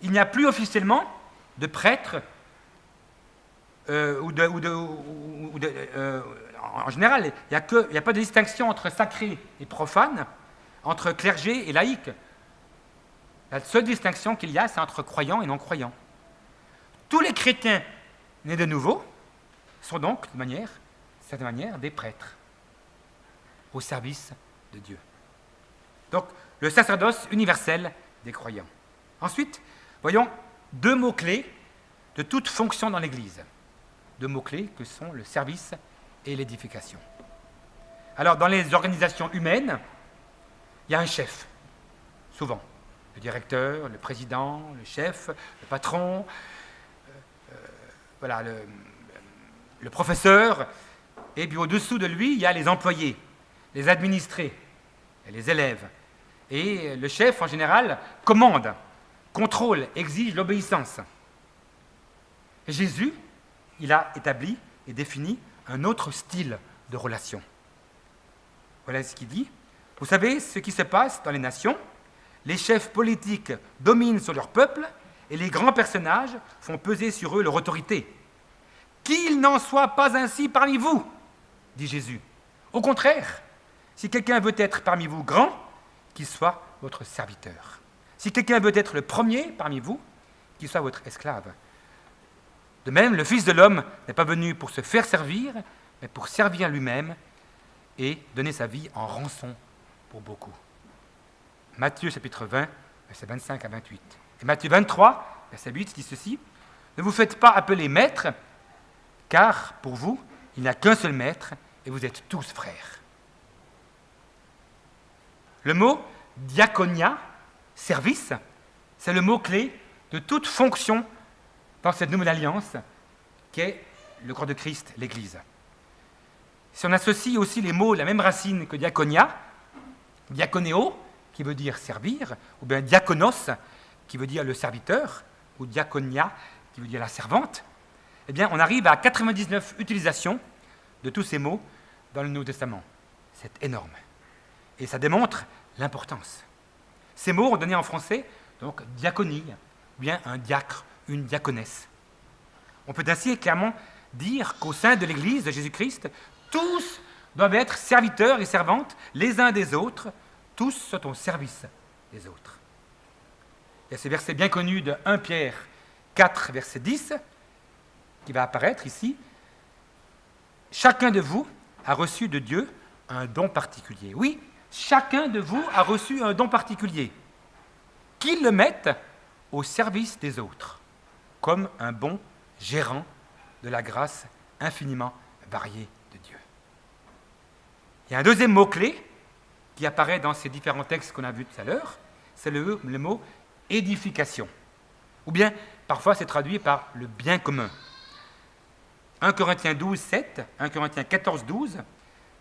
[SPEAKER 3] il n'y a plus officiellement de prêtres, en général, il n'y a pas de distinction entre sacré et profane, entre clergé et laïque. La seule distinction qu'il y a, c'est entre croyants et non-croyants. Tous les chrétiens nés de nouveau sont donc, de certaine manière, des prêtres au service de Dieu. Donc, le sacerdoce universel des croyants. Ensuite, voyons deux mots-clés de toute fonction dans l'Église. Deux mots-clés que sont le service et l'édification. Alors, dans les organisations humaines, il y a un chef, souvent. Le directeur, le président, le chef, le patron, le professeur, et puis au-dessous de lui, il y a les employés, les administrés, et les élèves. Et le chef, en général, commande, contrôle, exige l'obéissance. Et Jésus, il a établi et défini un autre style de relation. Voilà ce qu'il dit. Vous savez ce qui se passe dans les nations? Les chefs politiques dominent sur leur peuple et les grands personnages font peser sur eux leur autorité. Qu'il n'en soit pas ainsi parmi vous, dit Jésus. Au contraire, si quelqu'un veut être parmi vous grand, qu'il soit votre serviteur. Si quelqu'un veut être le premier parmi vous, qu'il soit votre esclave. De même, le Fils de l'homme n'est pas venu pour se faire servir, mais pour servir lui-même et donner sa vie en rançon pour beaucoup. Matthieu chapitre 20, versets 25 à 28. Et Matthieu 23, verset 8, dit ceci: « Ne vous faites pas appeler maître, car pour vous, il n'y a qu'un seul maître, et vous êtes tous frères. » Le mot diaconia, service, c'est le mot-clé de toute fonction dans cette nouvelle alliance qu'est le corps de Christ, l'Église. Si on associe aussi les mots, la même racine que diaconia, diaconéo, qui veut dire servir, ou bien diakonos, qui veut dire le serviteur, ou diaconia, qui veut dire la servante, eh bien, on arrive à 99 utilisations de tous ces mots dans le Nouveau Testament. C'est énorme. Et ça démontre l'importance. Ces mots ont donné en français, donc, diaconie, ou bien un diacre, une diaconesse. On peut ainsi clairement dire qu'au sein de l'Église de Jésus-Christ, tous doivent être serviteurs et servantes les uns des autres, tous sont au service des autres. Il y a ce verset bien connu de 1 Pierre 4, verset 10, qui va apparaître ici. « Chacun de vous a reçu de Dieu un don particulier. » Oui, chacun de vous a reçu un don particulier. Qu'il le mette au service des autres, comme un bon gérant de la grâce infiniment variée de Dieu. Il y a un deuxième mot-clé qui apparaît dans ces différents textes qu'on a vus tout à l'heure, c'est le mot « édification ». Ou bien, parfois, c'est traduit par « le bien commun ». 1 Corinthiens 12, 7, 1 Corinthiens 14, 12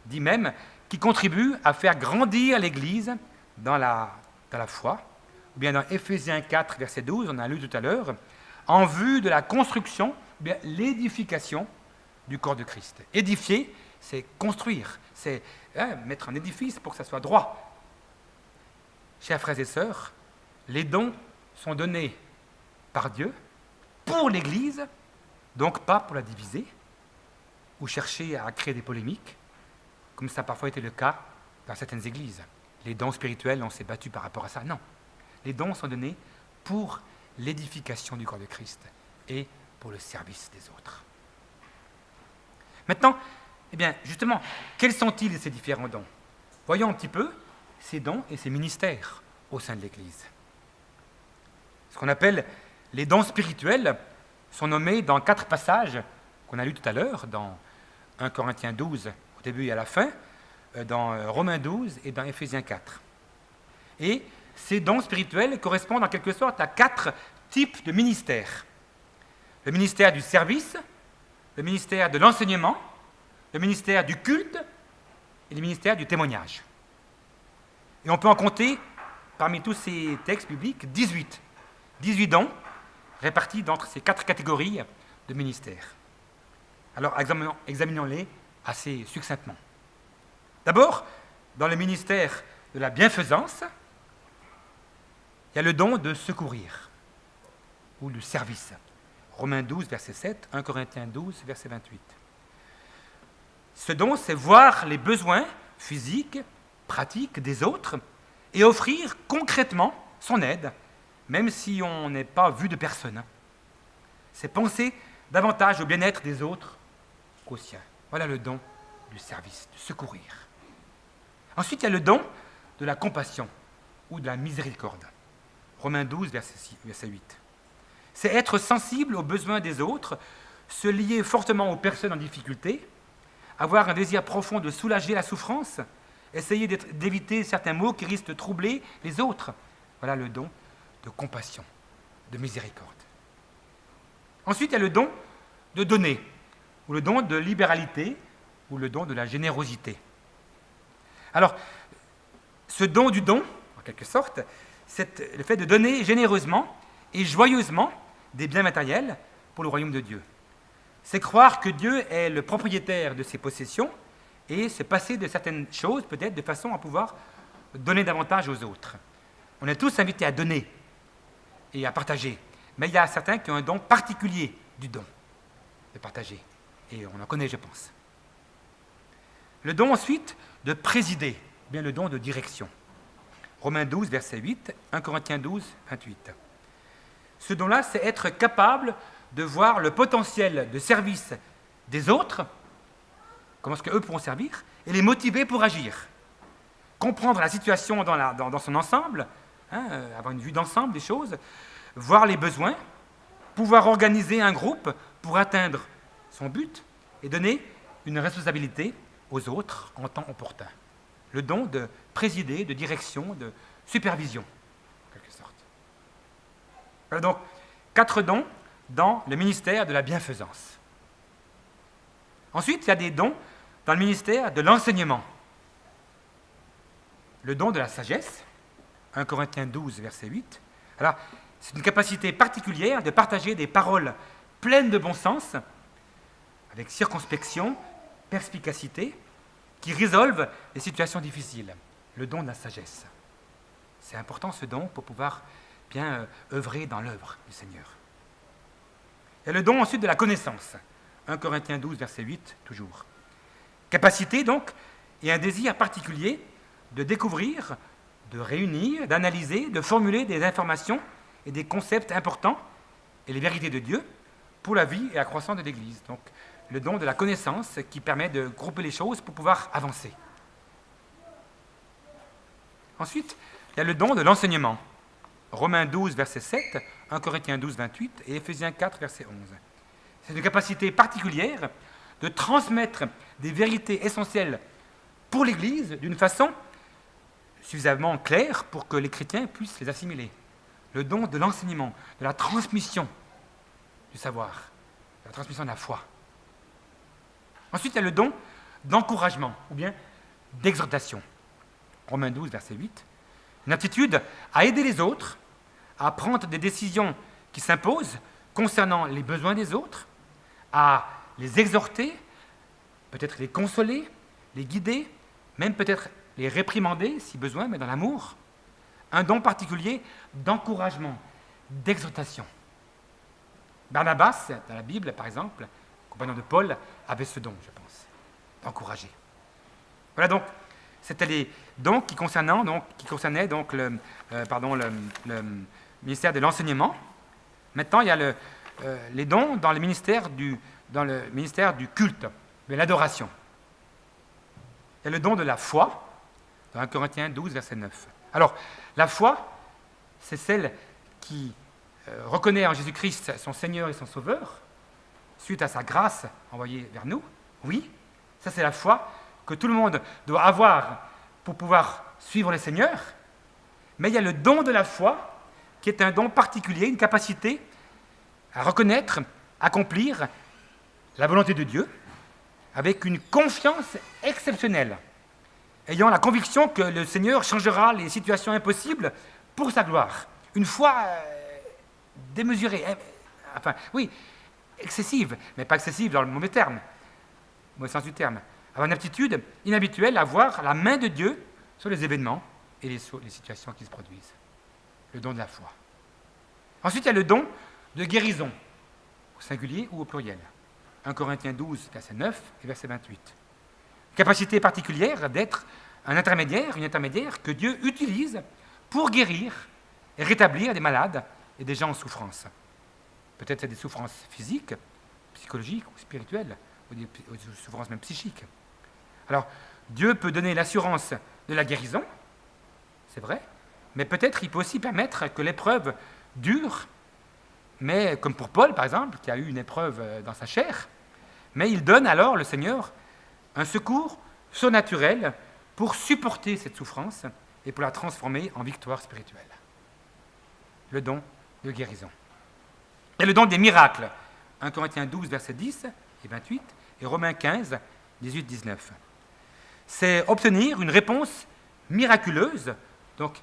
[SPEAKER 3] dit même, qui contribue à faire grandir l'Église dans la foi. Ou bien dans Éphésiens 4, verset 12, on a lu tout à l'heure, en vue de la construction, ou bien l'édification du corps de Christ. Édifier, c'est construire, c'est mettre un édifice pour que ça soit droit. Chers frères et sœurs, les dons sont donnés par Dieu pour l'Église, donc pas pour la diviser ou chercher à créer des polémiques, comme ça a parfois été le cas dans certaines églises. Les dons spirituels, on s'est battu par rapport à ça. Non, les dons sont donnés pour l'édification du corps de Christ et pour le service des autres. Maintenant, eh bien, justement, quels sont-ils ces différents dons? Voyons un petit peu ces dons et ces ministères au sein de l'Église. Ce qu'on appelle les dons spirituels sont nommés dans 4 passages qu'on a lus tout à l'heure, dans 1 Corinthiens 12, au début et à la fin, dans Romains 12 et dans Éphésiens 4. Et ces dons spirituels correspondent en quelque sorte à 4 types de ministères. Le ministère du service, le ministère de l'enseignement, le ministère du culte et le ministère du témoignage. Et on peut en compter, parmi tous ces textes bibliques, 18 dons répartis entre ces 4 catégories de ministères. Alors, examinons-les assez succinctement. D'abord, dans le ministère de la bienfaisance, il y a le don de secourir, ou du service. Romains 12, verset 7, 1 Corinthiens 12, verset 28. Ce don, c'est voir les besoins physiques, pratiques des autres et offrir concrètement son aide, même si on n'est pas vu de personne. C'est penser davantage au bien-être des autres qu'au sien. Voilà le don du service, de secourir. Ensuite, il y a le don de la compassion ou de la miséricorde. Romains 12, verset 8. C'est être sensible aux besoins des autres, se lier fortement aux personnes en difficulté, avoir un désir profond de soulager la souffrance, essayer d'éviter certains maux qui risquent de troubler les autres. Voilà le don de compassion, de miséricorde. Ensuite, il y a le don de donner, ou le don de libéralité, ou le don de la générosité. Alors, ce don du don, en quelque sorte, c'est le fait de donner généreusement et joyeusement des biens matériels pour le royaume de Dieu. C'est croire que Dieu est le propriétaire de ses possessions et se passer de certaines choses, peut-être, de façon à pouvoir donner davantage aux autres. On est tous invités à donner et à partager, mais il y a certains qui ont un don particulier du don, de partager, et on en connaît, je pense. Le don ensuite de présider, bien le don de direction. Romains 12, verset 8, 1 Corinthiens 12, 28. Ce don-là, c'est être capable de voir le potentiel de service des autres, comment est-ce qu'eux pourront servir, et les motiver pour agir. Comprendre la situation dans son ensemble, avoir une vue d'ensemble des choses, voir les besoins, pouvoir organiser un groupe pour atteindre son but et donner une responsabilité aux autres en temps opportun. Le don de présider, de direction, de supervision, en quelque sorte. Voilà donc 4 dons dans le ministère de la bienfaisance. Ensuite, il y a des dons dans le ministère de l'enseignement. Le don de la sagesse, 1 Corinthiens 12, verset 8. Alors, c'est une capacité particulière de partager des paroles pleines de bon sens, avec circonspection, perspicacité, qui résolvent les situations difficiles. Le don de la sagesse. C'est important ce don pour pouvoir bien œuvrer dans l'œuvre du Seigneur. Il y a le don ensuite de la connaissance. 1 Corinthiens 12, verset 8, toujours. Capacité donc, et un désir particulier de découvrir, de réunir, d'analyser, de formuler des informations et des concepts importants et les vérités de Dieu pour la vie et la croissance de l'Église. Donc, le don de la connaissance qui permet de grouper les choses pour pouvoir avancer. Ensuite, il y a le don de l'enseignement. Romains 12, verset 7, 1 Corinthiens 12, 28 et Éphésiens 4, verset 11. C'est une capacité particulière de transmettre des vérités essentielles pour l'Église d'une façon suffisamment claire pour que les chrétiens puissent les assimiler. Le don de l'enseignement, de la transmission du savoir, de la transmission de la foi. Ensuite, il y a le don d'encouragement ou bien d'exhortation. Romains 12, verset 8. Une aptitude à aider les autres, à prendre des décisions qui s'imposent concernant les besoins des autres, à les exhorter, peut-être les consoler, les guider, même peut-être les réprimander si besoin, mais dans l'amour. Un don particulier d'encouragement, d'exhortation. Barnabas, dans la Bible par exemple, compagnon de Paul, avait ce don, je pense, d'encourager. Voilà donc, c'était les dons qui concernaient le ministère de l'enseignement. Maintenant, il y a les dons dans le ministère du culte, de l'adoration. Il y a le don de la foi, dans 1 Corinthiens 12, verset 9. Alors, la foi, c'est celle qui reconnaît en Jésus-Christ son Seigneur et son Sauveur, suite à sa grâce envoyée vers nous. Oui, ça c'est la foi que tout le monde doit avoir pour pouvoir suivre le Seigneur. Mais il y a le don de la foi, qui est un don particulier, une capacité à reconnaître, accomplir la volonté de Dieu, avec une confiance exceptionnelle, ayant la conviction que le Seigneur changera les situations impossibles pour sa gloire. Une foi démesurée, excessive, mais pas excessive dans le mauvais terme, au mauvais sens du terme. Avoir une aptitude inhabituelle à voir la main de Dieu sur les événements et les situations qui se produisent. Le don de la foi. Ensuite, il y a le don de guérison, au singulier ou au pluriel. 1 Corinthiens 12, verset 9 et verset 28. Capacité particulière d'être un intermédiaire, une intermédiaire que Dieu utilise pour guérir et rétablir des malades et des gens en souffrance. Peut-être c'est des souffrances physiques, psychologiques ou spirituelles, ou des souffrances même psychiques. Alors, Dieu peut donner l'assurance de la guérison, c'est vrai, mais peut-être il peut aussi permettre que l'épreuve dure, mais comme pour Paul, par exemple, qui a eu une épreuve dans sa chair, mais il donne alors, le Seigneur, un secours surnaturel pour supporter cette souffrance et pour la transformer en victoire spirituelle. Le don de guérison. Et le don des miracles. 1 Corinthiens 12, versets 10 et 28, et Romains 15, 18, 19. C'est obtenir une réponse miraculeuse, donc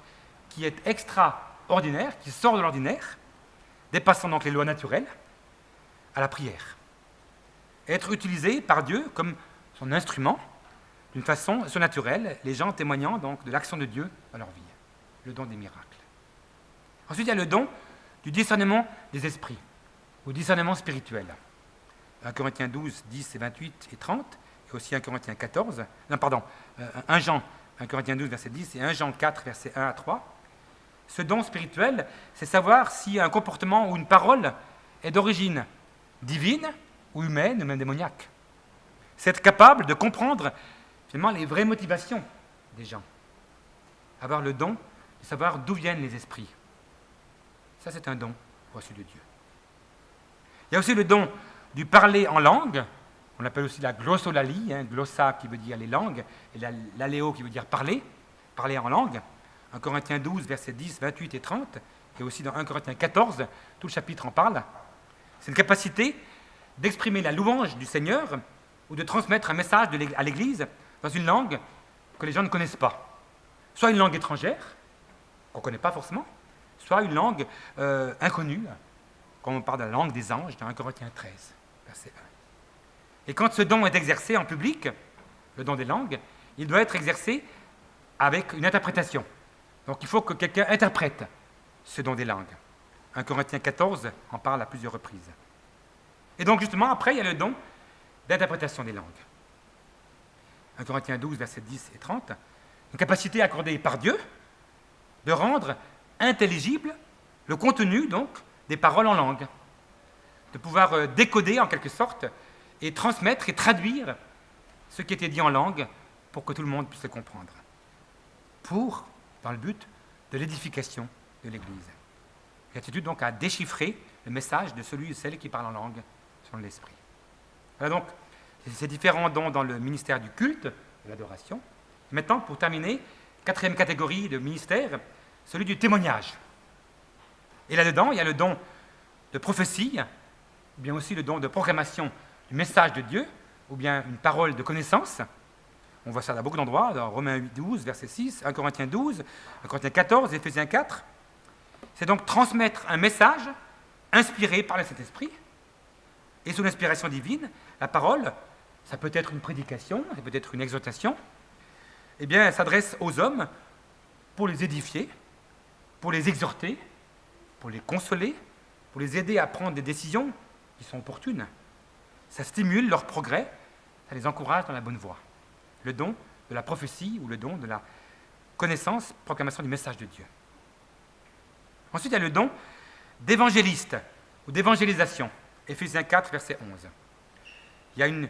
[SPEAKER 3] qui est extraordinaire, qui sort de l'ordinaire, dépassant donc les lois naturelles, à la prière. Être utilisé par Dieu comme son instrument, d'une façon surnaturelle, les gens témoignant donc de l'action de Dieu dans leur vie. Le don des miracles. Ensuite, il y a le don du discernement des esprits, ou discernement spirituel. 1 Corinthiens 12, 10 et 28 et 30, et aussi 1 Corinthiens 14, 1 Jean, 1 Corinthiens 12, verset 10, et 1 Jean 4, verset 1 à 3. Ce don spirituel, c'est savoir si un comportement ou une parole est d'origine divine ou humaine ou même démoniaque. C'est être capable de comprendre finalement les vraies motivations des gens. Avoir le don de savoir d'où viennent les esprits. Ça, c'est un don reçu de Dieu. Il y a aussi le don du parler en langue, on l'appelle aussi la glossolalie, glossa qui veut dire les langues, et l'aléo qui veut dire parler en langue. 1 Corinthiens 12, versets 10, 28 et 30, et aussi dans 1 Corinthiens 14, tout le chapitre en parle. C'est une capacité d'exprimer la louange du Seigneur ou de transmettre un message à l'Église dans une langue que les gens ne connaissent pas. Soit une langue étrangère, qu'on ne connaît pas forcément, soit une langue inconnue, comme on parle de la langue des anges dans 1 Corinthiens 13, verset 1. Et quand ce don est exercé en public, le don des langues, il doit être exercé avec une interprétation. Donc il faut que quelqu'un interprète ce don des langues. 1 Corinthiens 14 en parle à plusieurs reprises. Et donc justement, après, il y a le don d'interprétation des langues. 1 Corinthiens 12, versets 10 et 30, une capacité accordée par Dieu de rendre intelligible le contenu donc des paroles en langue, de pouvoir décoder en quelque sorte et transmettre et traduire ce qui était dit en langue pour que tout le monde puisse le comprendre, dans le but de l'édification de l'Église. L'attitude donc à déchiffrer le message de celui ou celle qui parle en langue selon l'Esprit. Voilà donc ces différents dons dans le ministère du culte, de l'adoration. Maintenant, pour terminer, quatrième catégorie de ministère, celui du témoignage. Et là-dedans, il y a le don de prophétie, bien aussi le don de proclamation du message de Dieu, ou bien une parole de connaissance. On voit ça dans beaucoup d'endroits, dans Romains 8, 12, verset 6, 1 Corinthiens 12, 1 Corinthiens 14, Éphésiens 4. C'est donc transmettre un message inspiré par le Saint-Esprit. Et sous l'inspiration divine, la parole, ça peut être une prédication, ça peut être une exhortation, eh bien, elle s'adresse aux hommes pour les édifier, pour les exhorter, pour les consoler, pour les aider à prendre des décisions qui sont opportunes. Ça stimule leur progrès, ça les encourage dans la bonne voie. Le don de la prophétie ou le don de la connaissance, proclamation du message de Dieu. Ensuite, il y a le don d'évangéliste ou d'évangélisation. Éphésiens 4, verset 11. Il y a une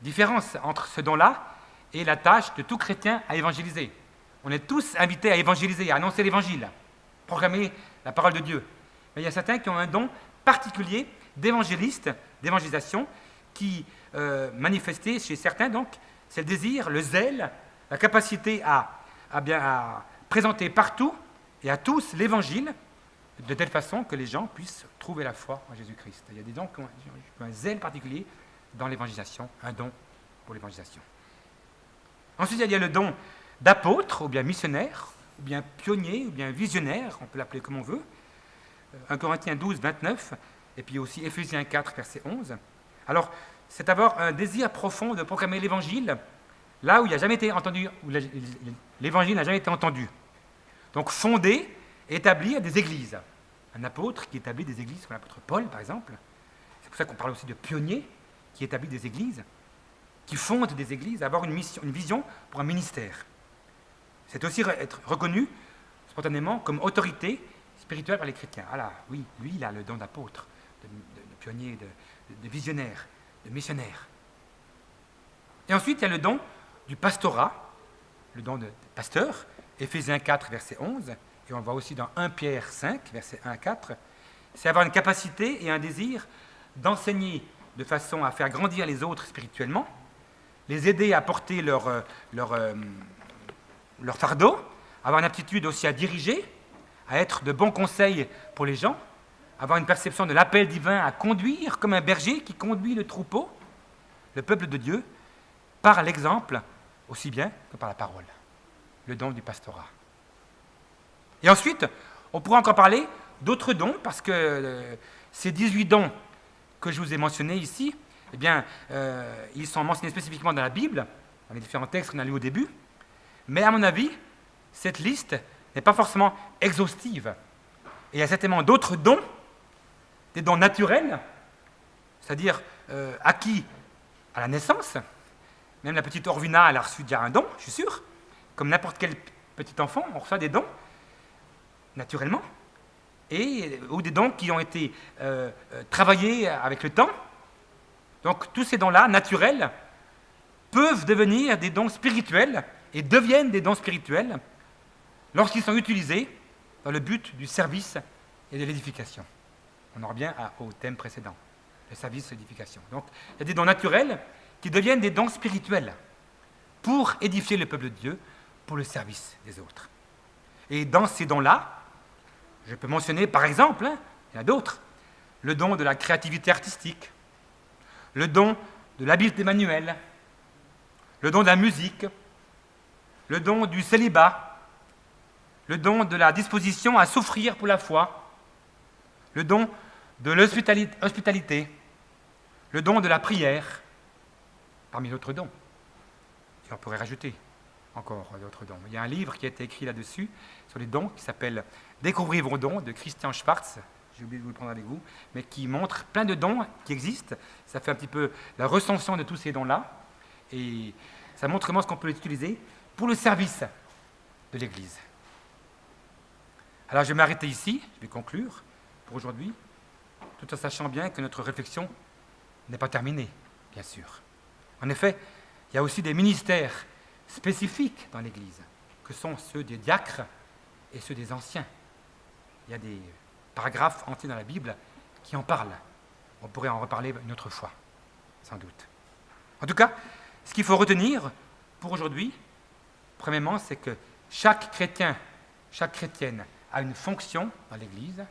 [SPEAKER 3] différence entre ce don-là et la tâche de tout chrétien à évangéliser. On est tous invités à évangéliser, à annoncer l'évangile, proclamer la parole de Dieu. Mais il y a certains qui ont un don particulier d'évangéliste, d'évangélisation, qui manifesté chez certains, donc, c'est le désir, le zèle, la capacité à présenter partout et à tous l'évangile, de telle façon que les gens puissent trouver la foi en Jésus-Christ. Il y a des gens qui ont un zèle particulier dans l'évangélisation, un don pour l'évangélisation. Ensuite, il y a le don d'apôtre, ou bien missionnaire, ou bien pionnier, ou bien visionnaire, on peut l'appeler comme on veut. 1 Corinthiens 12, 29, et puis aussi Éphésiens 4, verset 11. Alors, c'est avoir un désir profond de proclamer l'évangile là où il n'a jamais été entendu, où l'évangile n'a jamais été entendu. Donc, fonder et établir des églises. Un apôtre qui établit des églises, comme l'apôtre Paul, par exemple. C'est pour ça qu'on parle aussi de pionnier qui établit des églises, qui fonde des églises, avoir une mission, une vision pour un ministère. C'est aussi être reconnu spontanément comme autorité spirituelle par les chrétiens. Ah là, oui, lui, il a le don d'apôtre, de pionnier, de visionnaire, de missionnaire. Et ensuite, il y a le don du pastorat, le don de pasteur, Éphésiens 4, verset 11, et on le voit aussi dans 1 Pierre 5, verset 1 à 4, c'est avoir une capacité et un désir d'enseigner de façon à faire grandir les autres spirituellement, les aider à porter leur fardeau, avoir une aptitude aussi à diriger, à être de bons conseils pour les gens, avoir une perception de l'appel divin à conduire, comme un berger qui conduit le troupeau, le peuple de Dieu, par l'exemple aussi bien que par la parole, le don du pastorat. Et ensuite, on pourra encore parler d'autres dons, parce que ces 18 dons que je vous ai mentionnés ici, eh bien, ils sont mentionnés spécifiquement dans la Bible, dans les différents textes qu'on a lus au début, mais à mon avis, cette liste n'est pas forcément exhaustive. Et il y a certainement d'autres dons, des dons naturels, c'est-à-dire acquis à la naissance. Même la petite Orvina, elle a reçu déjà un don, je suis sûr. Comme n'importe quel petit enfant, on reçoit des dons, naturellement, ou des dons qui ont été travaillés avec le temps. Donc tous ces dons-là, naturels, peuvent devenir des dons spirituels et deviennent des dons spirituels lorsqu'ils sont utilisés dans le but du service et de l'édification. On en revient au thème précédent, le service et l'édification. Donc il y a des dons naturels qui deviennent des dons spirituels pour édifier le peuple de Dieu, pour le service des autres. Et dans ces dons-là, je peux mentionner par exemple, il y en a d'autres, le don de la créativité artistique, le don de l'habileté manuelle, le don de la musique, le don du célibat, le don de la disposition à souffrir pour la foi, le don de l'hospitalité, le don de la prière, parmi d'autres dons. Et on pourrait rajouter encore d'autres dons. Il y a un livre qui a été écrit là-dessus, sur les dons, qui s'appelle « Découvrir vos dons » de Christian Schwartz, j'ai oublié de vous le prendre avec vous, mais qui montre plein de dons qui existent. Ça fait un petit peu la recension de tous ces dons-là, et ça montre comment est-ce qu'on peut les utiliser pour le service de l'Église. Alors je vais m'arrêter ici, je vais conclure pour aujourd'hui, tout en sachant bien que notre réflexion n'est pas terminée, bien sûr. En effet, il y a aussi des ministères spécifiques dans l'Église, que sont ceux des diacres et ceux des anciens. Il y a des paragraphes entiers dans la Bible qui en parlent. On pourrait en reparler une autre fois, sans doute. En tout cas, ce qu'il faut retenir pour aujourd'hui, premièrement, c'est que chaque chrétien, chaque chrétienne a une fonction dans l'Église,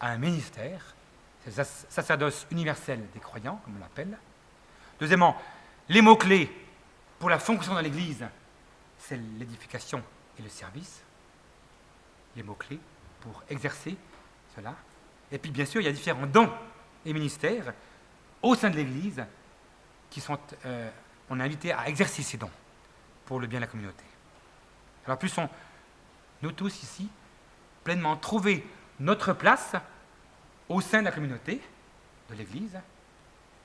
[SPEAKER 3] a un ministère, c'est le sacerdoce universel des croyants, comme on l'appelle. Deuxièmement, Les mots-clés pour la fonction dans l'Église, c'est l'édification et le service. Les mots-clés pour exercer cela. Et puis, bien sûr, il y a différents dons et ministères au sein de l'Église qui sont, on est invité à exercer ces dons pour le bien de la communauté. Alors, puissions nous tous ici pleinement trouver notre place au sein de la communauté, de l'Église,